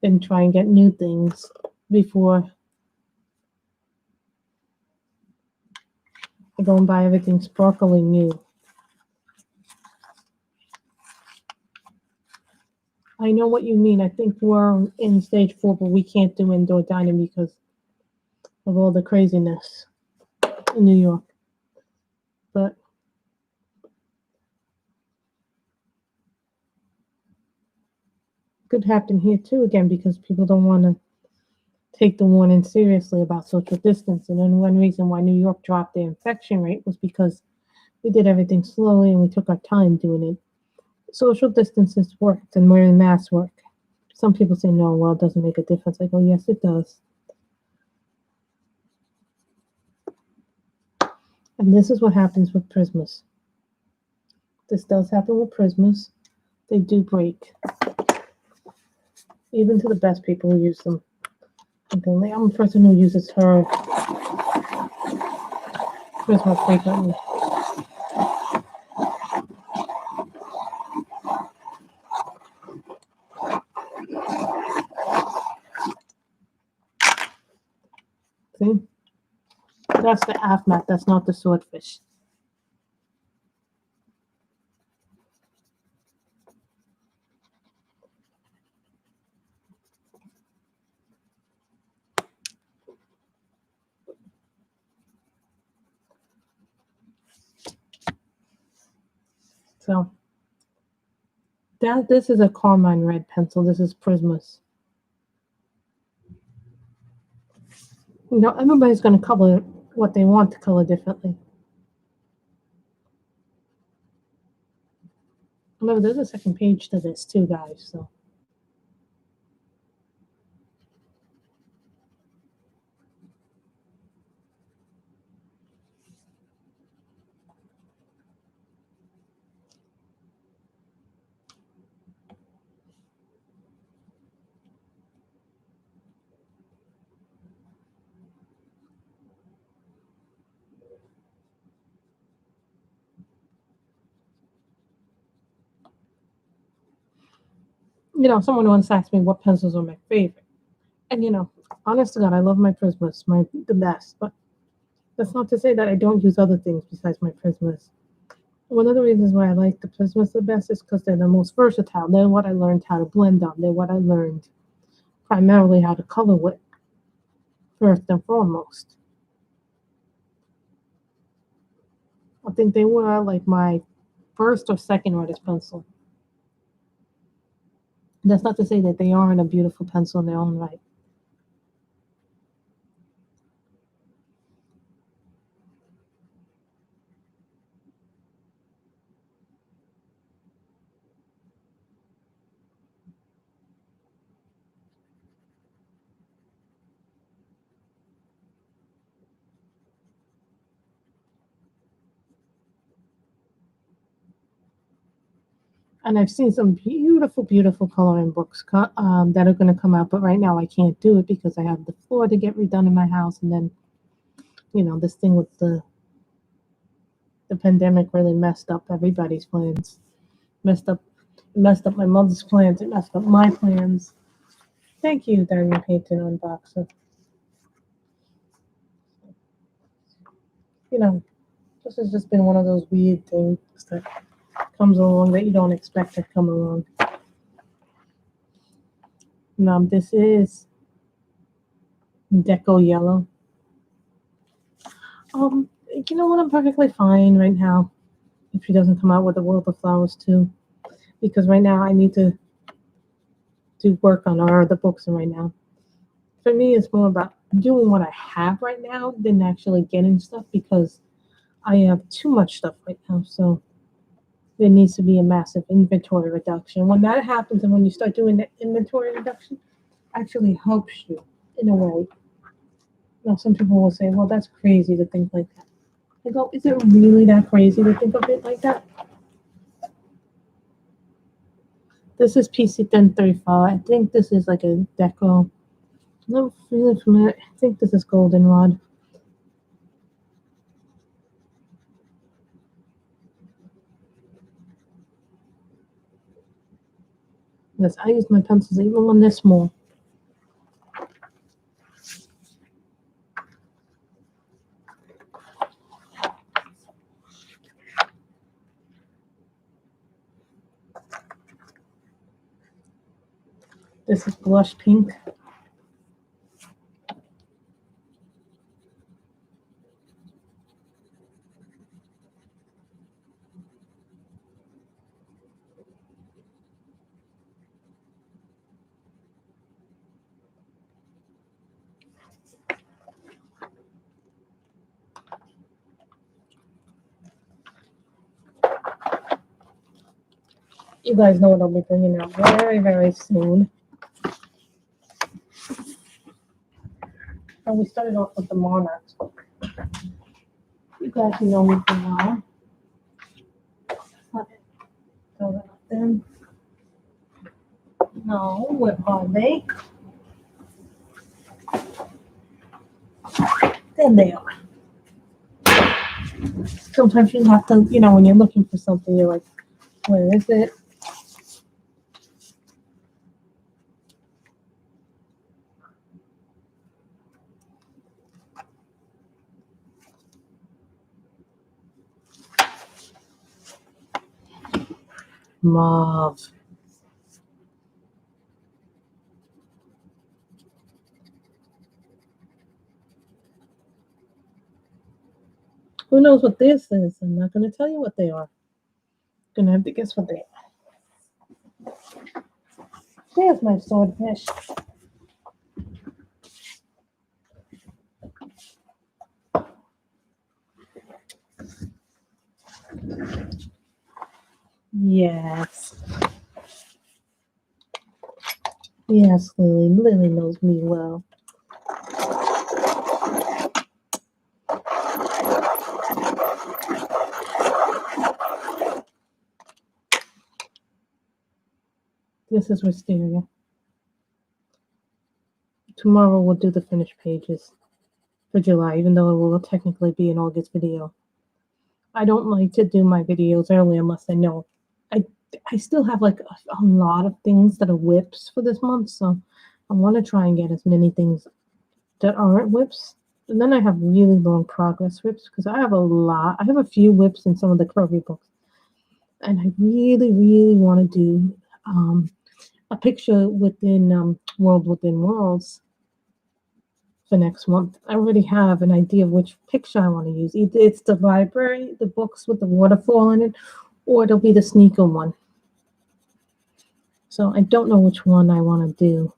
than try and get new things before I go and buy everything sparkling new. I know what you mean. I think we're in stage 4, but we can't do indoor dining because of all the craziness. in New York. But could happen here too again because people don't want to take the warning seriously about social distancing. And one reason why New York dropped their infection rate was because we did everything slowly and we took our time doing it. Social distances worked and wearing masks work. Some people say, no, well, it doesn't make a difference. I go, yes, it does. And this is what happens with prismas. This does happen with prismas. They do break. Even to the best people who use them. I'm a person who uses her prisma frequently. See? That's the afmat, that's not the swordfish. So this is a carmine red pencil. This is Prismas. You know, everybody's going to color what they want to color differently. Remember, there's a second page to this too, guys. So. You know, someone once asked me what pencils are my favorite. And, you know, honest to God, I love my Prismas, the best. But that's not to say that I don't use other things besides my Prismas. One of the reasons why I like the Prismas the best is because they're the most versatile. They're what I learned how to blend on. They're what I learned primarily how to color with, first and foremost. I think they were like my first or second artist pencil. That's not to say that they aren't a beautiful pencil in their own right. And I've seen some beautiful, beautiful coloring books that are going to come out, but right now I can't do it because I have the floor to get redone in my house, and then, you know, this thing with the pandemic really messed up everybody's plans. Messed up my mother's plans. It messed up my plans. Thank you, Diamond Painted Unboxer. You know, this has just been one of those weird things that comes along that you don't expect to come along. Now, this is Deco Yellow. You know what? I'm perfectly fine right now if she doesn't come out with the World of Flowers too, because right now I need to do work on our other books right now. For me, it's more about doing what I have right now than actually getting stuff because I have too much stuff right now. So there needs to be a massive inventory reduction. When that happens and when you start doing the inventory reduction, actually helps you in a way. Now, some people will say, well, that's crazy to think like that. I go, is it really that crazy to think of it like that? This is PC 1035. I think this is like a deco. No, really familiar. I think this is goldenrod. Yes, I use my pencils even when they're small. This is blush pink. You guys know what I'll be bringing out very, very soon. And we started off with the Monarch. You guys know me for now. Throw that up there. No, what are they? There they are. Sometimes you have to, when you're looking for something, you're like, where is it? Mauve. Who knows what this is? I'm not going to tell you what they are. Going to have to guess what they are. There's my swordfish. Yes. Yes, Lily. Lily knows me well. This is Wisteria. Tomorrow we'll do the finished pages for July, even though it will technically be an August video. I don't like to do my videos early unless I know. I still have like a lot of things that are whips for this month, so I want to try and get as many things that aren't whips. And then I have really long progress whips because I have a lot. I have a few whips in some of the Curvy books. And I really, really want to do a picture within World Within Worlds for next month. I already have an idea of which picture I want to use. Either it's the library, the books with the waterfall in it, or it'll be the sneaker one. So I don't know which one I want to do.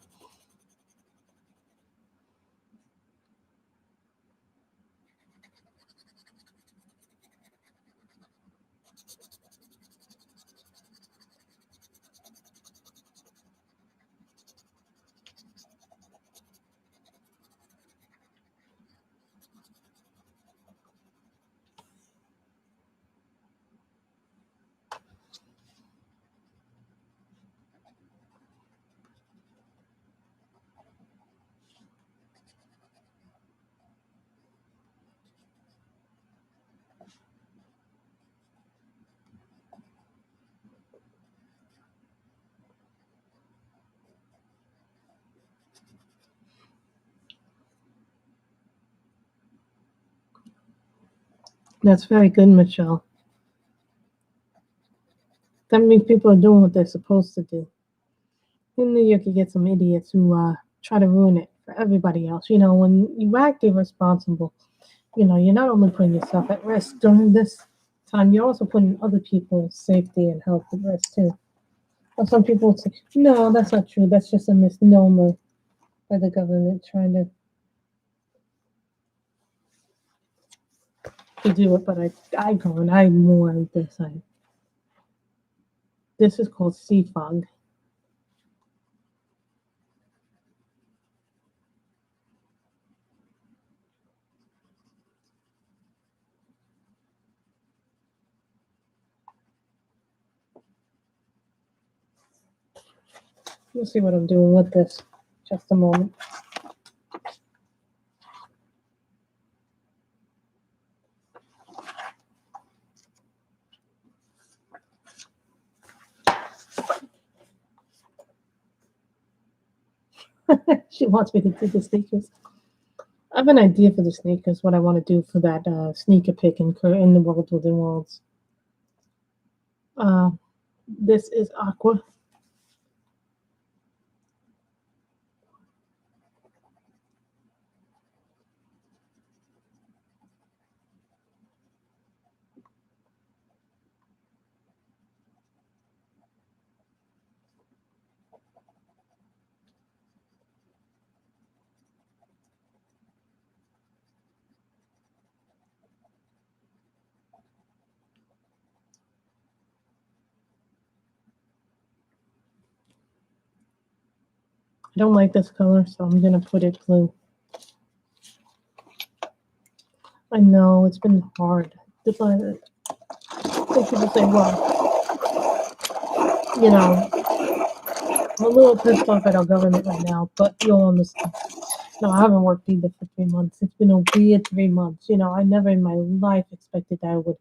That's very good, Michelle. That means people are doing what they're supposed to do. In New York, you get some idiots who try to ruin it for everybody else. When you act irresponsible, you're not only putting yourself at risk during this time, you're also putting other people's safety and health at risk too. Or some people would say, no, that's not true. That's just a misnomer by the government trying to do it. But I go and I mourn this. This is called sea fog. You'll see what I'm doing with this. Just a moment. She wants me to do the sneakers. I have an idea for the sneakers, what I want to do for that sneaker pick in the World Within Worlds. This is Aqua. I don't like this color, so I'm gonna put it blue. I know it's been hard to find it. Some people say, well, you know, I'm a little pissed off at our government right now, but you'll understand. No, I haven't worked either for 3 months. It's been a weird 3 months. You know, I never in my life expected that I would.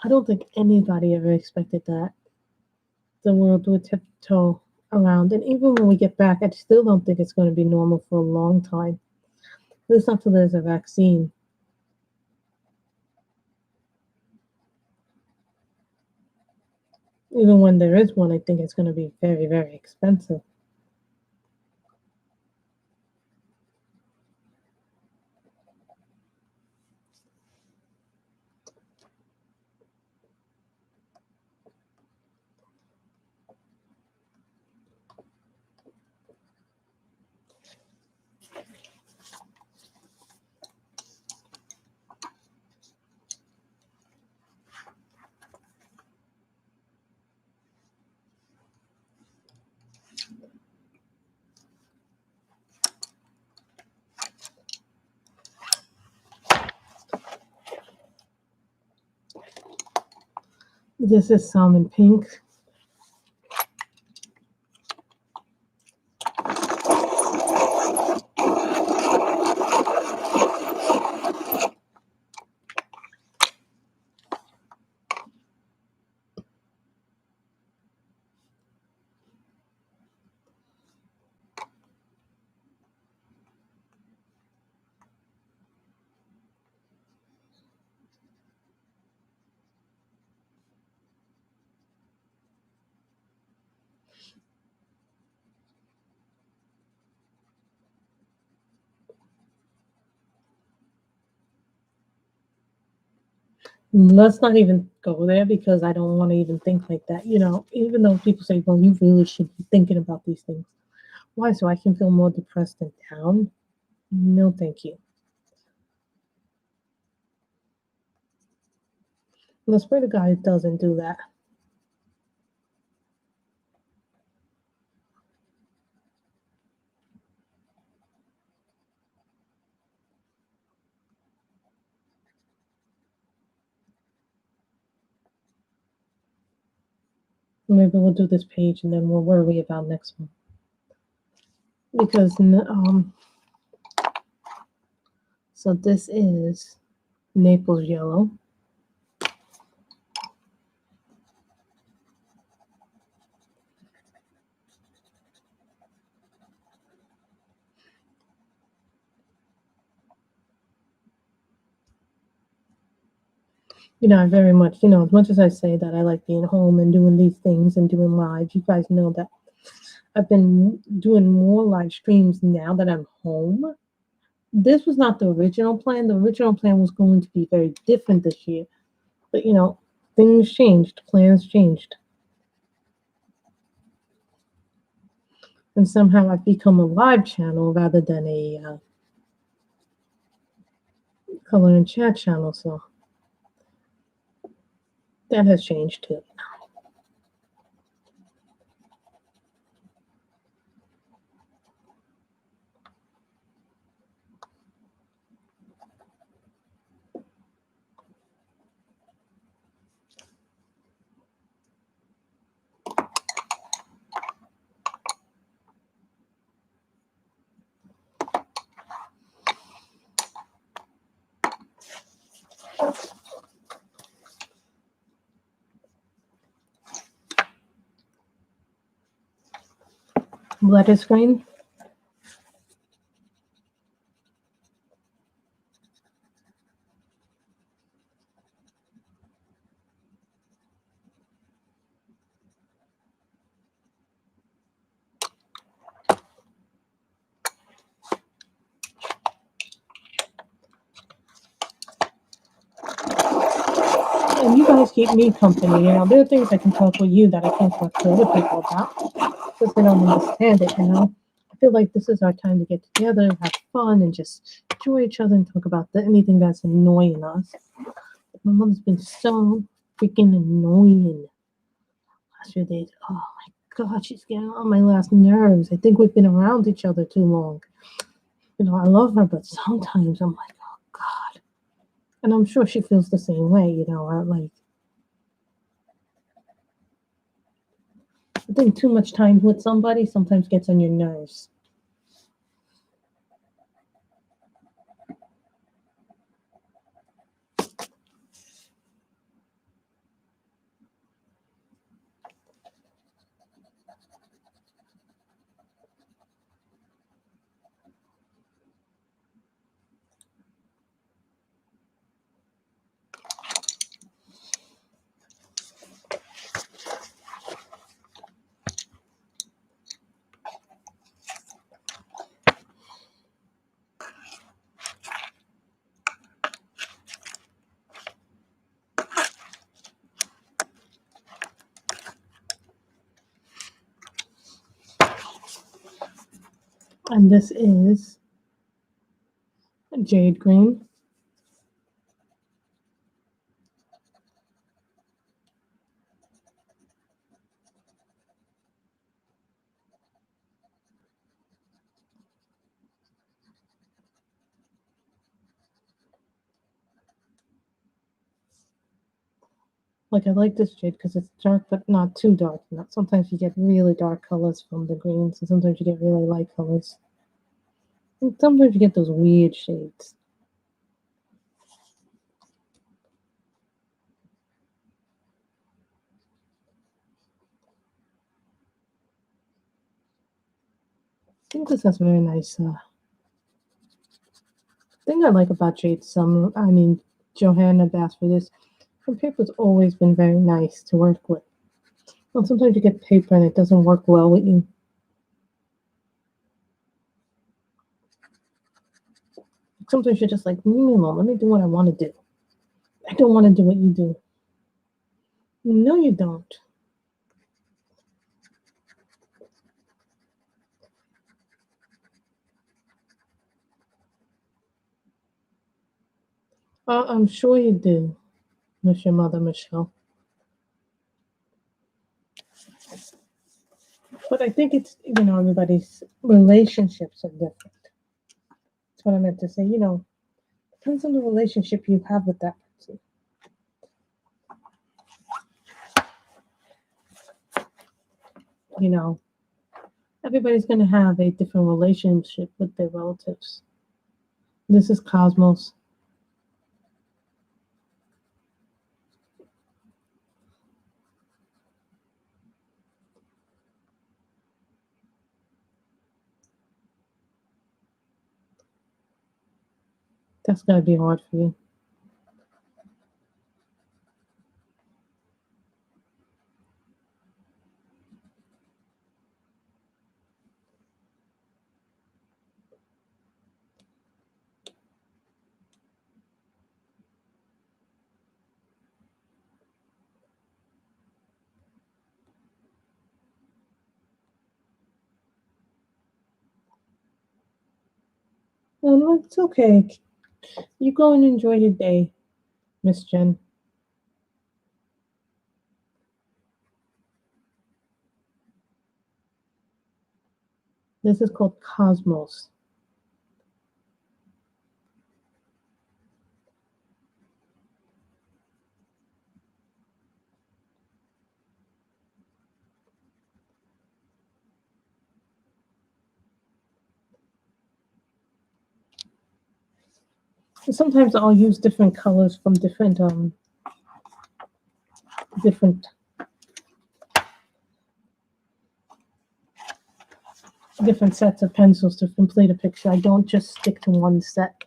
I don't think anybody ever expected that the world would tiptoe around. And even when we get back, I still don't think it's going to be normal for a long time. At least not until there's a vaccine. Even when there is one, I think it's going to be very, very expensive. This is salmon pink. Let's not even go there because I don't want to even think like that. You know, even though people say, well, you really should be thinking about these things. Why? So I can feel more depressed and down? No, thank you. Let's pray to God it doesn't do that. Maybe we'll do this page and then we'll worry about next one. Because, so this is Naples Yellow. You know, I very much, you know, as much as I say that I like being home and doing these things and doing live, you guys know that I've been doing more live streams now that I'm home. This was not the original plan. The original plan was going to be very different this year. But, you know, things changed, plans changed. And somehow I've become a live channel rather than a color and chat channel. So that has changed too. Lettuce green. And you guys keep me company. You know, there are things I can talk with you that I can't talk to other people about because they don't understand it. You know, I feel like this is our time to get together, have fun, and just enjoy each other and talk about anything that's annoying us. My mother's been so freaking annoying last few days. Oh my God, she's getting on my last nerves. I think we've been around each other too long. You know, I love her, but sometimes I'm like, oh God. And I'm sure she feels the same way, you know. I think too much time with somebody sometimes gets on your nerves. And this is Jade Green. Like, I like this shade because it's dark, but not too dark. Not sometimes you get really dark colors from the greens, and sometimes you get really light colors. And sometimes you get those weird shades. I think this has very nice. Thing I like about Johanna Bass for this. Her paper's always been very nice to work with. Well, sometimes you get paper and it doesn't work well with you. Sometimes you're just like, leave me alone. Let me do what I want to do. I don't want to do what you do. No, you don't. I'm sure you do, Miss your mother, Michelle. But I think it's, everybody's relationships are different. That's what I meant to say. Depends on the relationship you have with that person. Everybody's going to have a different relationship with their relatives. This is Cosmos. That's going to be hard for you. Well, it's okay. You go and enjoy your day, Miss Jen. This is called Cosmos. Sometimes I'll use different colors from different different sets of pencils to complete a picture. I don't just stick to one set.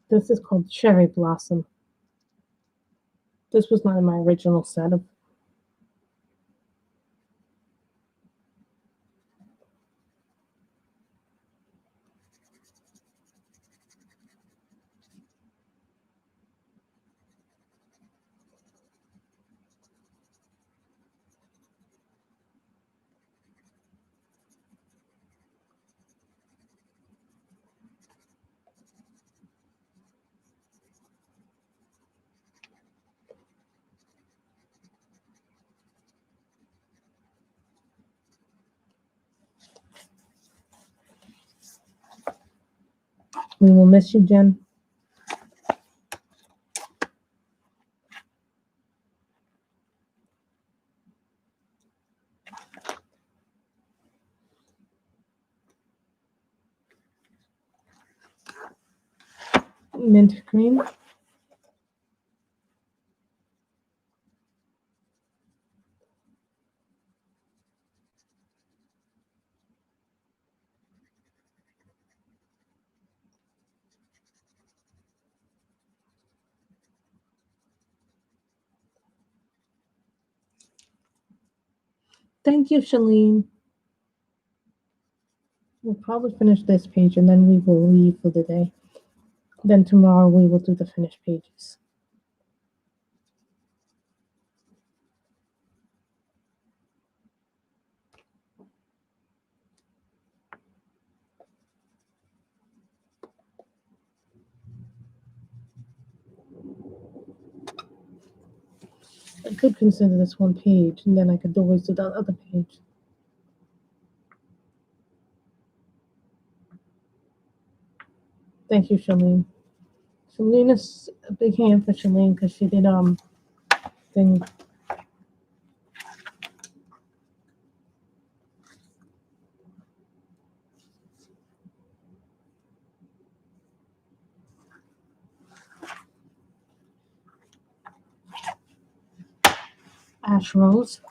This is called Cherry Blossom. This was not in my original set of. We will miss you, Jen. Mint green. Thank you, Shalene. We'll probably finish this page and then we will leave for the day. Then tomorrow we will do the finished pages. I could consider this one page, and then I could always do the other page. Thank you, Shalene. Shalene is a big hand for Shalene because she did thing. Ash Rose.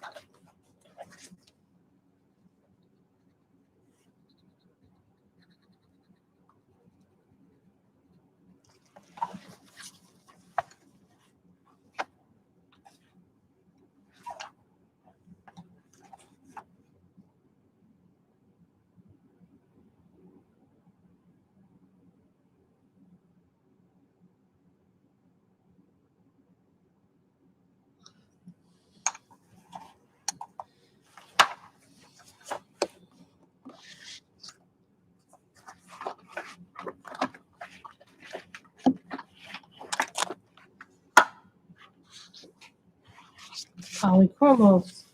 Polychromos.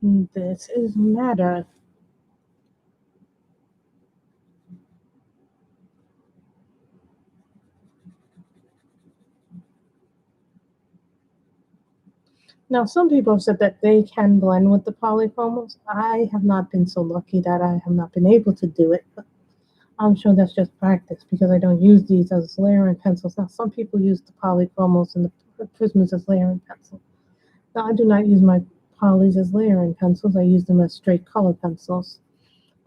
This is Matter. Now, some people have said that they can blend with the Polychromos. I have not been so lucky that I have not been able to do it. But I'm sure that's just practice because I don't use these as layering pencils. Now, some people use the Polychromos and the Prismas as layering pencils. Now, I do not use my polys as layering pencils. I use them as straight color pencils,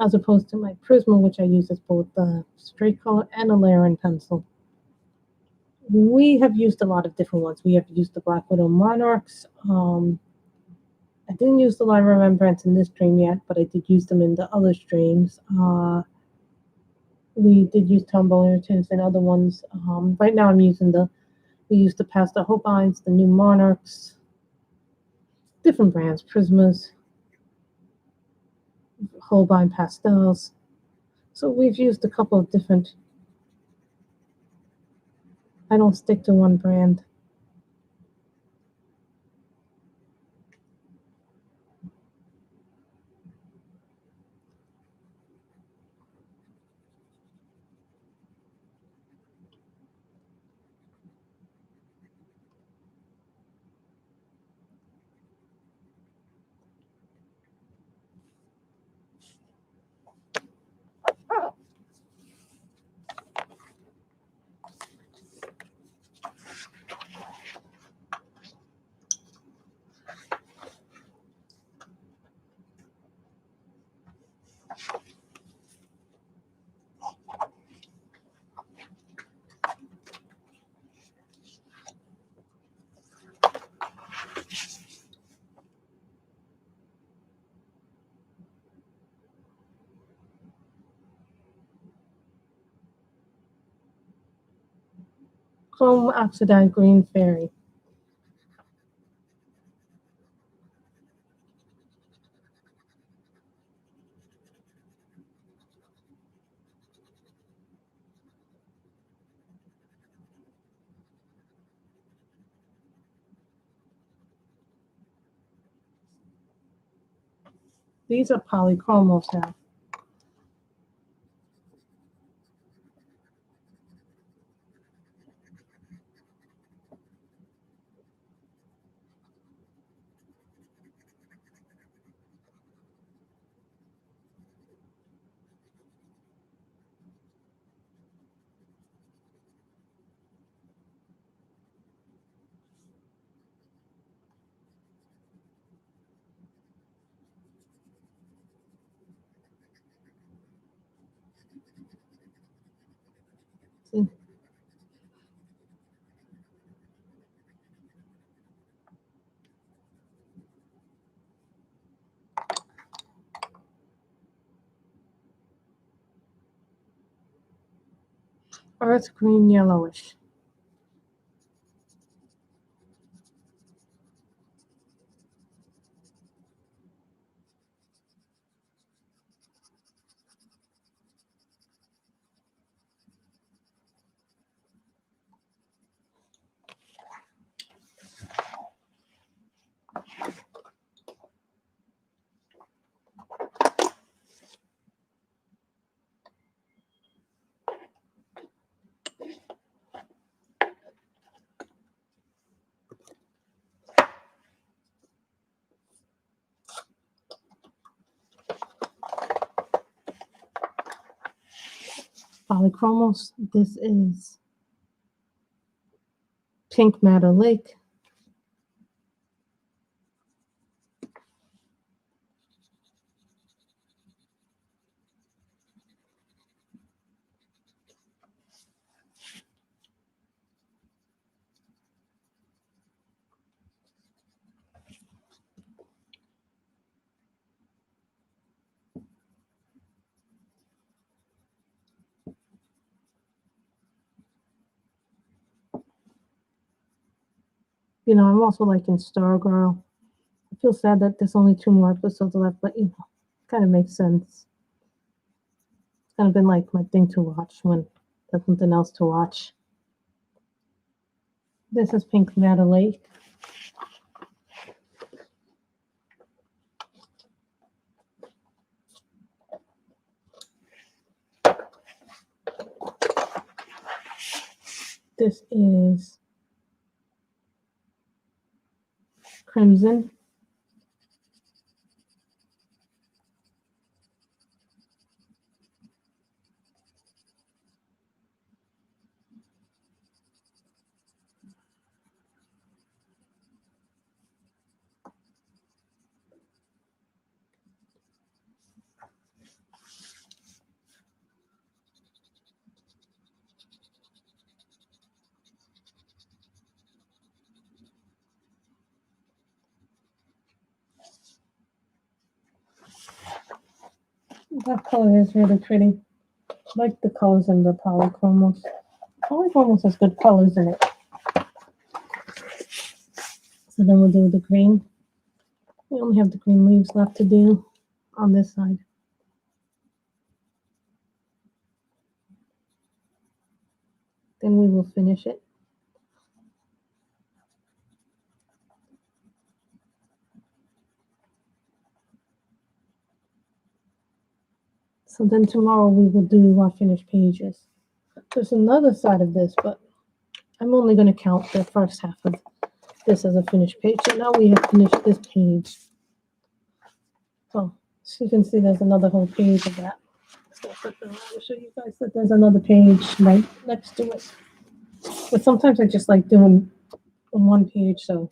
as opposed to my Prisma, which I use as both a straight color and a layering pencil. We have used a lot of different ones. We have used the Black Widow Monarchs. I didn't use the Line of Remembrance in this stream yet, but I did use them in the other streams. We did use Tom tints and other ones. Right now I'm using we used the Pastel Holbeins, the new Monarchs, different brands, Prismas, Holbein Pastels. So we've used a couple of different, I don't stick to one brand. Chrome Oxidized Green Fairy. These are Polychromos now. See? Earth green yellowish. Polychromos. This is Pink Matter Lake. You know, I'm also liking Stargirl. I feel sad that there's only 2 more episodes left, but you know, kind of makes sense. It's kind of been like my thing to watch when there's something else to watch. This is Pink Matter Lake. This is Crimson. That color is really pretty. I like the colors in the Polychromos. Polychromos has good colors in it. So then we'll do the green. We only have the green leaves left to do on this side. Then we will finish it. So then tomorrow we will do our finished pages. There's another side of this, but I'm only going to count the first half of this as a finished page. So now we have finished this page. So you can see there's another whole page of that. So I'll show you guys that there's another page right next to it. But sometimes I just like doing one page so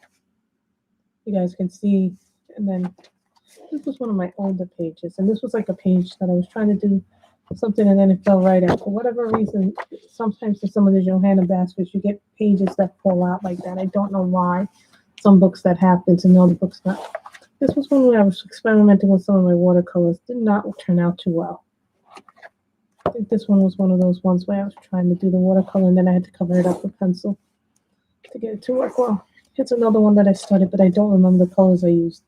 you guys can see. And then this was one of my older pages, and this was like a page that I was trying to do something, and then it fell right out. For whatever reason, sometimes for some of the Johanna baskets, you get pages that fall out like that. I don't know why. Some books that happens, and other books not. This was one where I was experimenting with some of my watercolors. Did not turn out too well. I think this one was one of those ones where I was trying to do the watercolor, and then I had to cover it up with pencil to get it to work well. Here's another one that I started, but I don't remember the colors I used.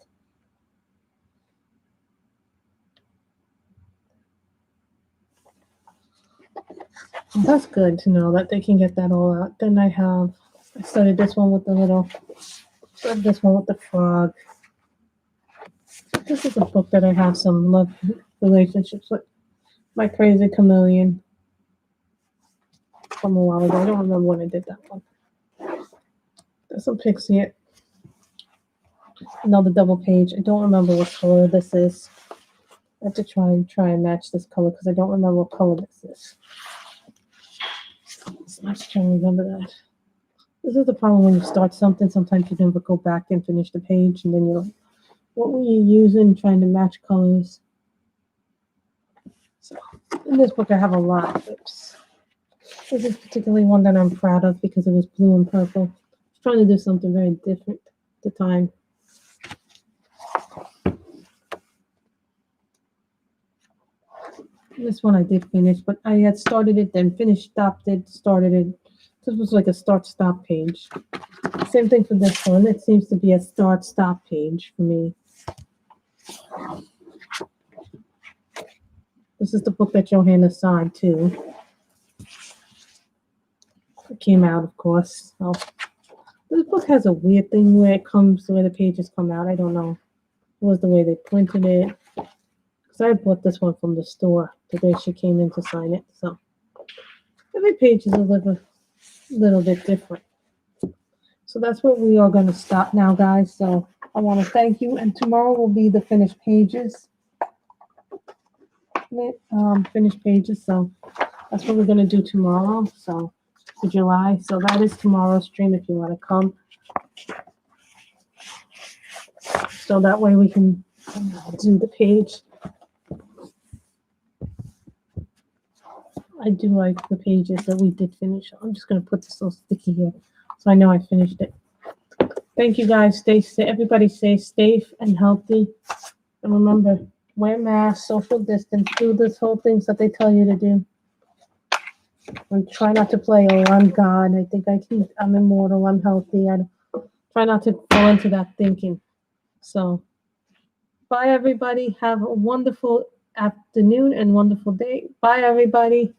That's good to know that they can get that all out. Then I started this one with the little, started this one with the frog. This is a book that I have some love relationships with. My Crazy Chameleon from a while ago. I don't remember when I did that one. There's some Pixie. Another double page. I don't remember what color this is. I have to try and match this color because I don't remember what color this is. So I have to try and remember that. This is the problem when you start something. Sometimes you never go back and finish the page, and then you're like, what were you using trying to match colors? So in this book, I have a lot of tips. This is particularly one that I'm proud of because it was blue and purple. I was trying to do something very different at the time. This one I did finish, but I had started it, then finished, stopped it, started it. This was like a start-stop page. Same thing for this one. It seems to be a start-stop page for me. This is the book that Johanna signed too. It came out, of course. So, this book has a weird thing where the pages come out. I don't know. It was the way they printed it. Because I bought this one from the store the day she came in to sign it. So every page is a little bit different. So that's where we are going to stop now, guys. So I want to thank you. And tomorrow will be the finished pages. Finished pages. So that's what we're going to do tomorrow. So for July. So that is tomorrow's stream if you want to come. So that way we can do the page. I do like the pages that we did finish. I'm just going to put this little sticky here so I know I finished it. Thank you, guys. Stay safe. Everybody stay safe and healthy. And remember, wear masks, social distance, do this whole things that they tell you to do. And try not to play, oh, I'm God. I think I'm immortal. I'm healthy. Try not to fall into that thinking. So, bye, everybody. Have a wonderful afternoon and wonderful day. Bye, everybody.